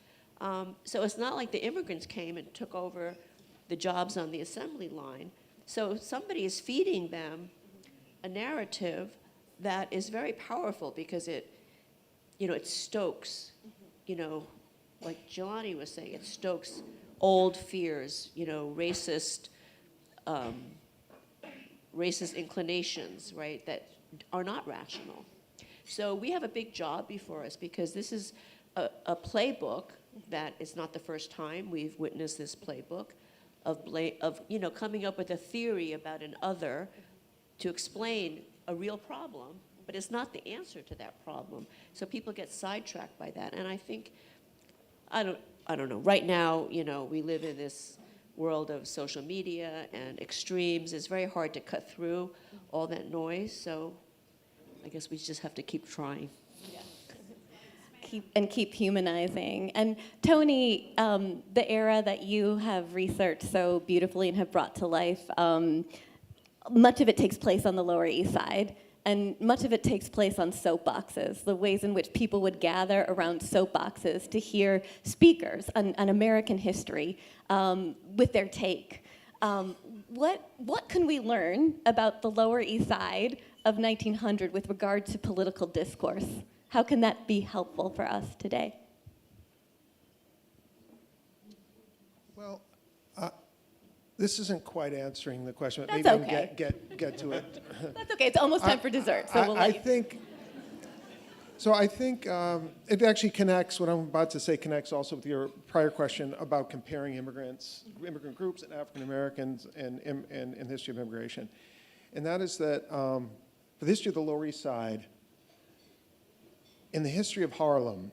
So it's not like the immigrants came and took over the jobs on the assembly line. So somebody is feeding them a narrative that is very powerful because it stokes, like Jelani was saying, it stokes old fears, racist inclinations, right, that are not rational. So we have a big job before us because this is a playbook that is not the first time we've witnessed this playbook of coming up with a theory about an other to explain a real problem, but it's not the answer to that problem. So people get sidetracked by that. And I think, I don't know, right now, we live in this world of social media and extremes. It's very hard to cut through all that noise. So I guess we just have to keep trying. Yeah. Keep humanizing. And Tony, the era that you have researched so beautifully and have brought to life, much of it takes place on the Lower East Side, and much of it takes place on soapboxes, the ways in which people would gather around soapboxes to hear speakers on American history with their take. What can we learn about the Lower East Side of 1900 with regard to political discourse? How can that be helpful for us today? Well, this isn't quite answering the question, but That's maybe okay. I can get to it. That's okay. It's almost time for dessert, so we'll let you. I think it actually connects, what I'm about to say connects also with your prior question about comparing immigrant groups and African Americans and the history of immigration. And that is that for the history of the Lower East Side, in the history of Harlem,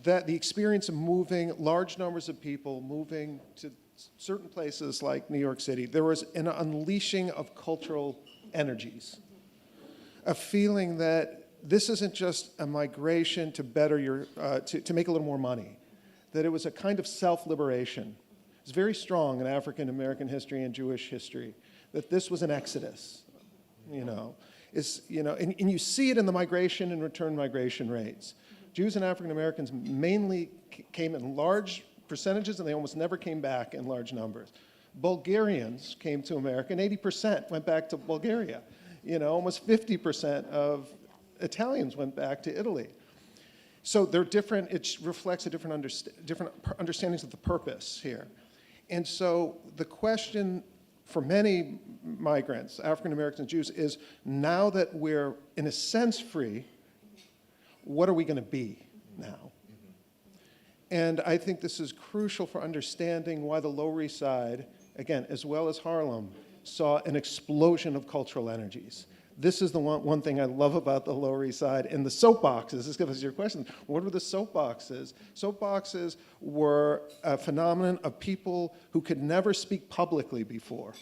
that the experience of moving large numbers of people moving to certain places like New York City, there was an unleashing of cultural energies, a feeling that this isn't just a migration to better your, to make a little more money, that it was a kind of self-liberation. It's very strong in African American history and Jewish history, that this was an exodus, and you see it in the migration and return migration rates. Jews and African Americans mainly came in large percentages, and they almost never came back in large numbers. Bulgarians came to America, and 80% went back to Bulgaria. Almost 50% of Italians went back to Italy. So they're different. It reflects a different understandings of the purpose here. And so the question for many migrants, African Americans and Jews, is now that we're, in a sense, free, what are we going to be now? And I think this is crucial for understanding why the Lower East Side, again, as well as Harlem, saw an explosion of cultural energies. This is the one thing I love about the Lower East Side. And the soapboxes, this gives us your question, what were the soapboxes? Soapboxes were a phenomenon of people who could never speak publicly before,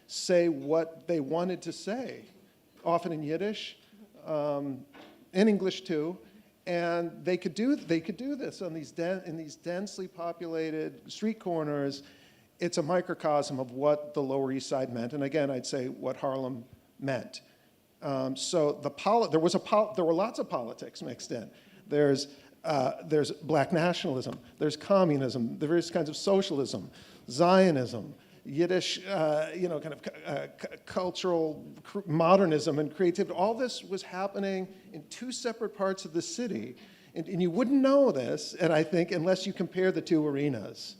say what they wanted to say, often in Yiddish, in English too, and they could do this on in these densely populated street corners. It's a microcosm of what the Lower East Side meant, and again, I'd say what Harlem meant. So there were lots of politics mixed in. There's black nationalism, there's communism, the various kinds of socialism, Zionism, Yiddish, cultural modernism and creativity. All this was happening in two separate parts of the city, and you wouldn't know this, and I think, unless you compare the two arenas.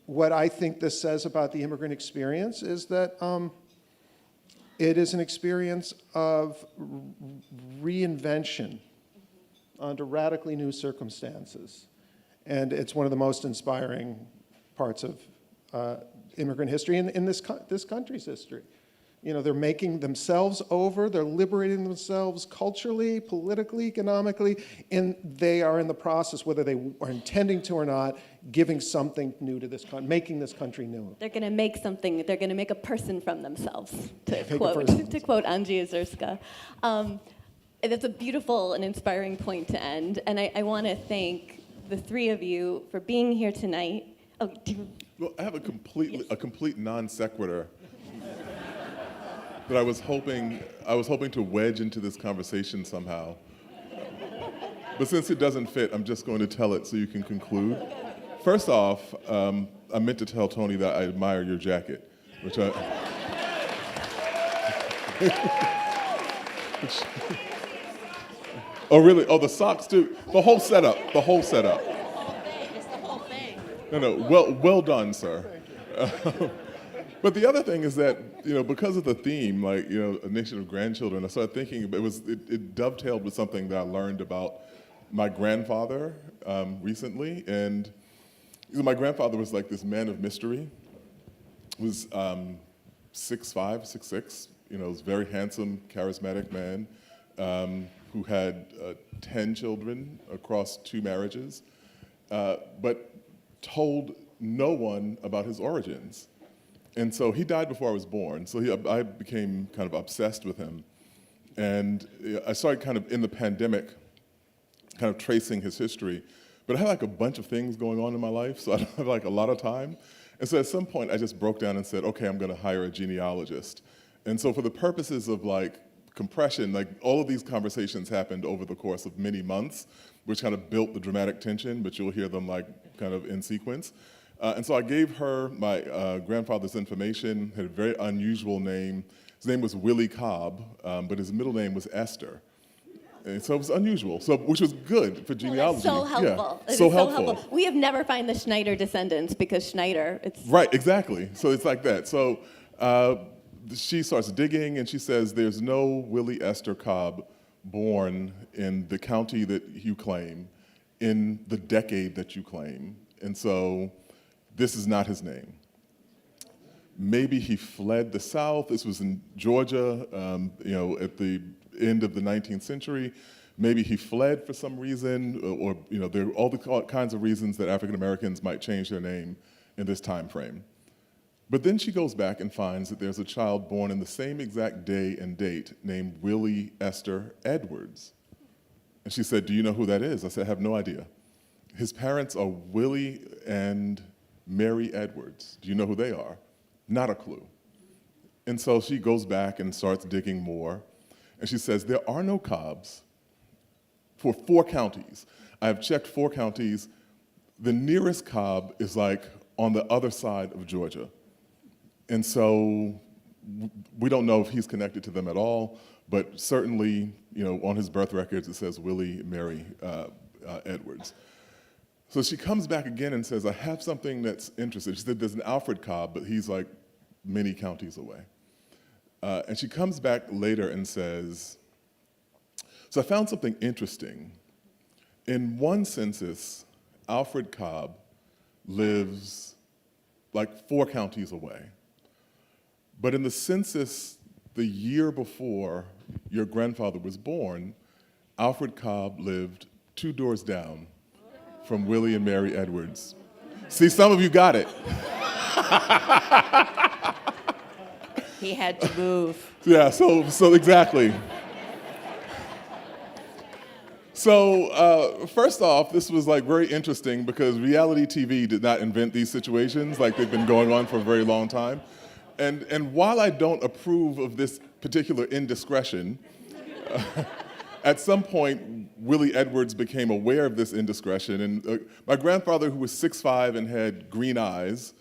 What I think this says about the immigrant experience is that it is an experience of reinvention under radically new circumstances. And it's one of the most inspiring parts of immigrant history in this country's history. They're making themselves over, they're liberating themselves culturally, politically, economically, and they are in the process, whether they are intending to or not, giving something new to this country, making this country new. They're going to make something, they're going to make a person from themselves, to quote Angie Zerska. That's a beautiful and inspiring point to end, and I want to thank the three of you for being here tonight. Well, I have a complete non sequitur. that I was hoping to wedge into this conversation somehow. But since it doesn't fit, I'm just going to tell it so you can conclude. First off, I meant to tell Tony that I admire your jacket, which I... Oh, really? Oh, the socks too? The whole setup. It's the whole thing. No, well done, sir. But the other thing is that, because of the theme, like, a nation of grandchildren, I started thinking, it dovetailed with something that I learned about my grandfather recently. And my grandfather was like this man of mystery. He was 6'5", 6'6", was a very handsome, charismatic man who had 10 children across 2 marriages, but told no one about his origins. And so he died before I was born, so I became kind of obsessed with him. And I started kind of in the pandemic, kind of tracing his history. But I had like a bunch of things going on in my life, so I don't have like a lot of time. And so at some point I just broke down and said, okay, I'm gonna hire a genealogist. And so for the purposes of like compression, like all of these conversations happened over the course of many months, which kind of built the dramatic tension, but you'll hear them like kind of in sequence. And so I gave her my grandfather's information, had a very unusual name. His name was Willie Cobb, but his middle name was Esther. And so it was unusual, which was good for genealogy. So helpful. Yeah, It so is helpful. We have never find the Schneider descendants because Schneider, it's... Right, exactly. So it's like that. So she starts digging and she says, there's no Willie Esther Cobb born in the county that you claim, in the decade that you claim. And so this is not his name. Maybe he fled the South. This was in Georgia, at the end of the 19th century. Maybe he fled for some reason, or there are all the kinds of reasons that African Americans might change their name in this time frame. But then she goes back and finds that there's a child born in the same exact day and date named Willie Esther Edwards. And she said, do you know who that is? I said, I have no idea. His parents are Willie and Mary Edwards. Do you know who they are? Not a clue. And so she goes back and starts digging more. And she says, there are no Cobbs for 4 counties. I have checked 4 counties. The nearest Cobb is like on the other side of Georgia. And so we don't know if he's connected to them at all, but certainly, on his birth records it says Willie Mary Edwards. So she comes back again and says, I have something that's interesting. She said, there's an Alfred Cobb, but he's like many counties away. And she comes back later and says, so I found something interesting. In one census, Alfred Cobb lives like 4 counties away. But in the census the year before your grandfather was born, Alfred Cobb lived 2 doors down from Willie and Mary Edwards. See, some of you got it. He had to move. Yeah, so exactly. So first off, this was like very interesting because reality TV did not invent these situations, like they've been going on for a very long time. And while I don't approve of this particular indiscretion, at some point, Willie Edwards became aware of this indiscretion, and my grandfather, who was 6'5" and had green eyes,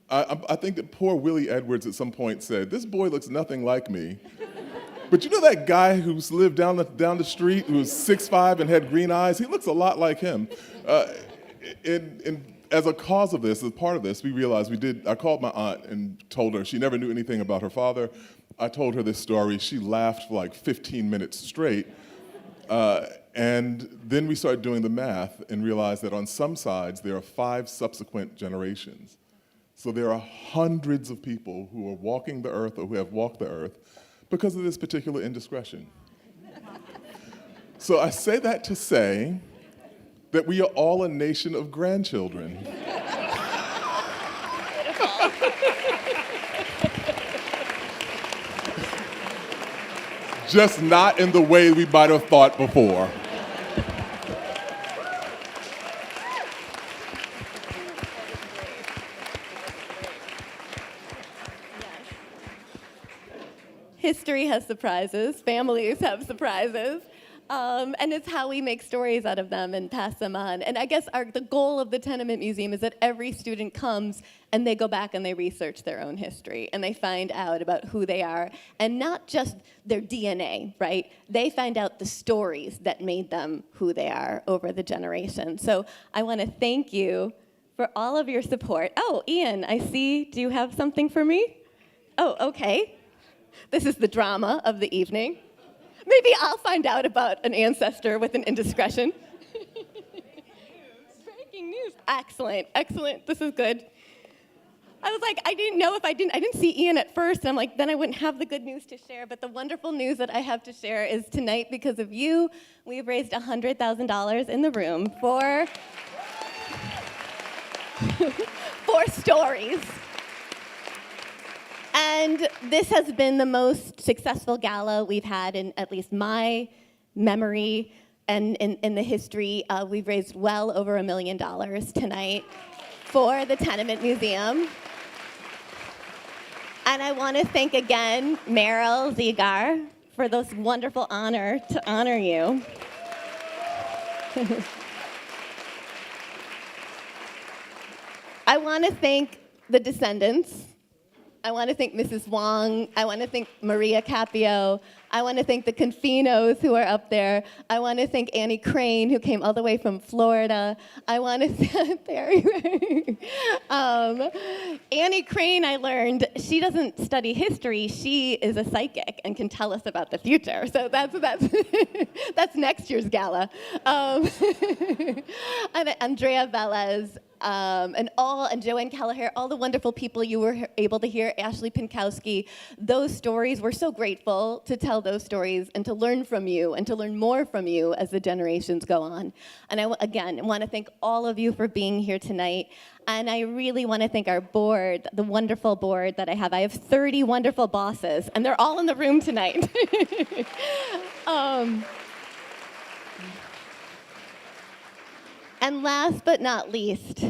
I think that poor Willie Edwards at some point said, this boy looks nothing like me. But you know that guy who's lived down the street, who was 6'5" and had green eyes? He looks a lot like him. And as a cause of this, as part of this, we realized I called my aunt and told her, she never knew anything about her father. I told her this story. She laughed for like 15 minutes straight. And then we started doing the math and realized that on some sides, there are 5 subsequent generations. So there are hundreds of people who are walking the earth or who have walked the earth because of this particular indiscretion. So I say that to say that we are all a nation of grandchildren. Just not in the way we might have thought before. history has surprises, families have surprises, and it's how we make stories out of them and pass them on. And I guess the goal of the Tenement Museum is that every student comes and they go back and they research their own history and they find out about who they are, and not just their DNA, right? They find out the stories that made them who they are over the generations. So I want to thank you for all of your support. Oh, Ian, I see, do you have something for me? Oh, okay. This is the drama of the evening. Maybe I'll find out about an ancestor with an indiscretion. Breaking news. Excellent, excellent. This is good. I was like, I didn't see Ian at first, and I'm like, then I wouldn't have the good news to share, but the wonderful news that I have to share is tonight, because of you, we've raised $100,000 in the room for stories. And this has been the most successful gala we've had in at least my memory and in the history. We've raised well over $1 million tonight for the Tenement Museum. And I want to thank again Merryl, Zegar, for this wonderful honor to honor you. I want to thank the descendants. I want to thank Mrs. Wong. I want to thank Maria Capio. I want to thank the Confinos who are up there. I want to thank Annie Crane, who came all the way from Florida. I want to thank Annie Crane, I learned, she doesn't study history. She is a psychic and can tell us about the future. So that's that's next year's gala. And Andrea Velez, and Joanne Kelleher, all the wonderful people you were able to hear, Ashley Pinkowski. Those stories, we're so grateful to tell those stories and to learn from you and to learn more from you as the generations go on. And I, again, want to thank all of you for being here tonight. And I really want to thank our board, the wonderful board that I have. I have 30 wonderful bosses, and they're all in the room tonight. And last but not least,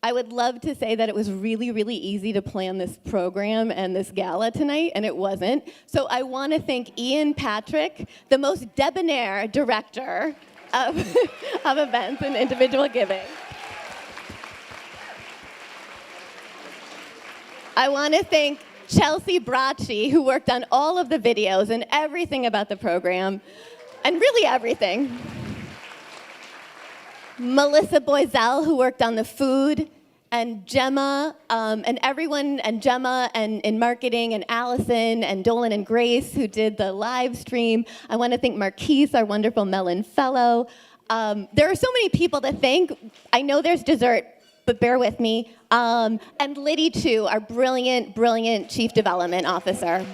I would love to say that it was really, really easy to plan this program and this gala tonight, and it wasn't. So I want to thank Ian Patrick, the most debonair director of, of events and individual giving. I want to thank Chelsea Bracci, who worked on all of the videos and everything about the program, and really everything. Melissa Boisel, who worked on the food, and Gemma, and everyone, and Gemma, and in marketing, and Allison, and Dolan and Grace, who did the live stream. I want to thank Marquise, our wonderful Mellon Fellow. There are so many people to thank. I know there's dessert, but bear with me. And Liddy, too, our brilliant, brilliant Chief Development Officer.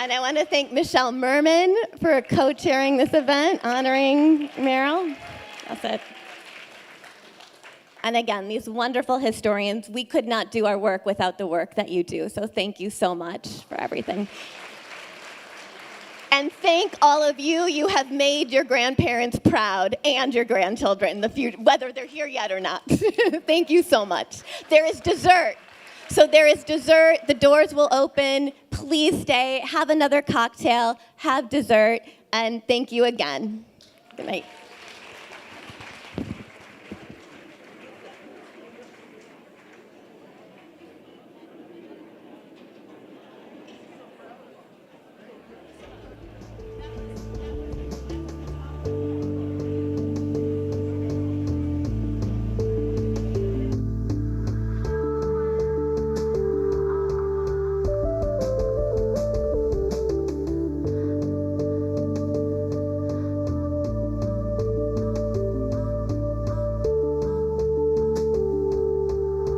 And I want to thank Michelle Merman for co-chairing this event, honoring Merryl. That's it. And again, these wonderful historians, we could not do our work without the work that you do. So thank you so much for everything. And thank all of you. You have made your grandparents proud and your grandchildren, the future, whether they're here yet or not. Thank you so much. There is dessert. So there is dessert, the doors will open, please stay, have another cocktail, have dessert, and thank you again. Good night.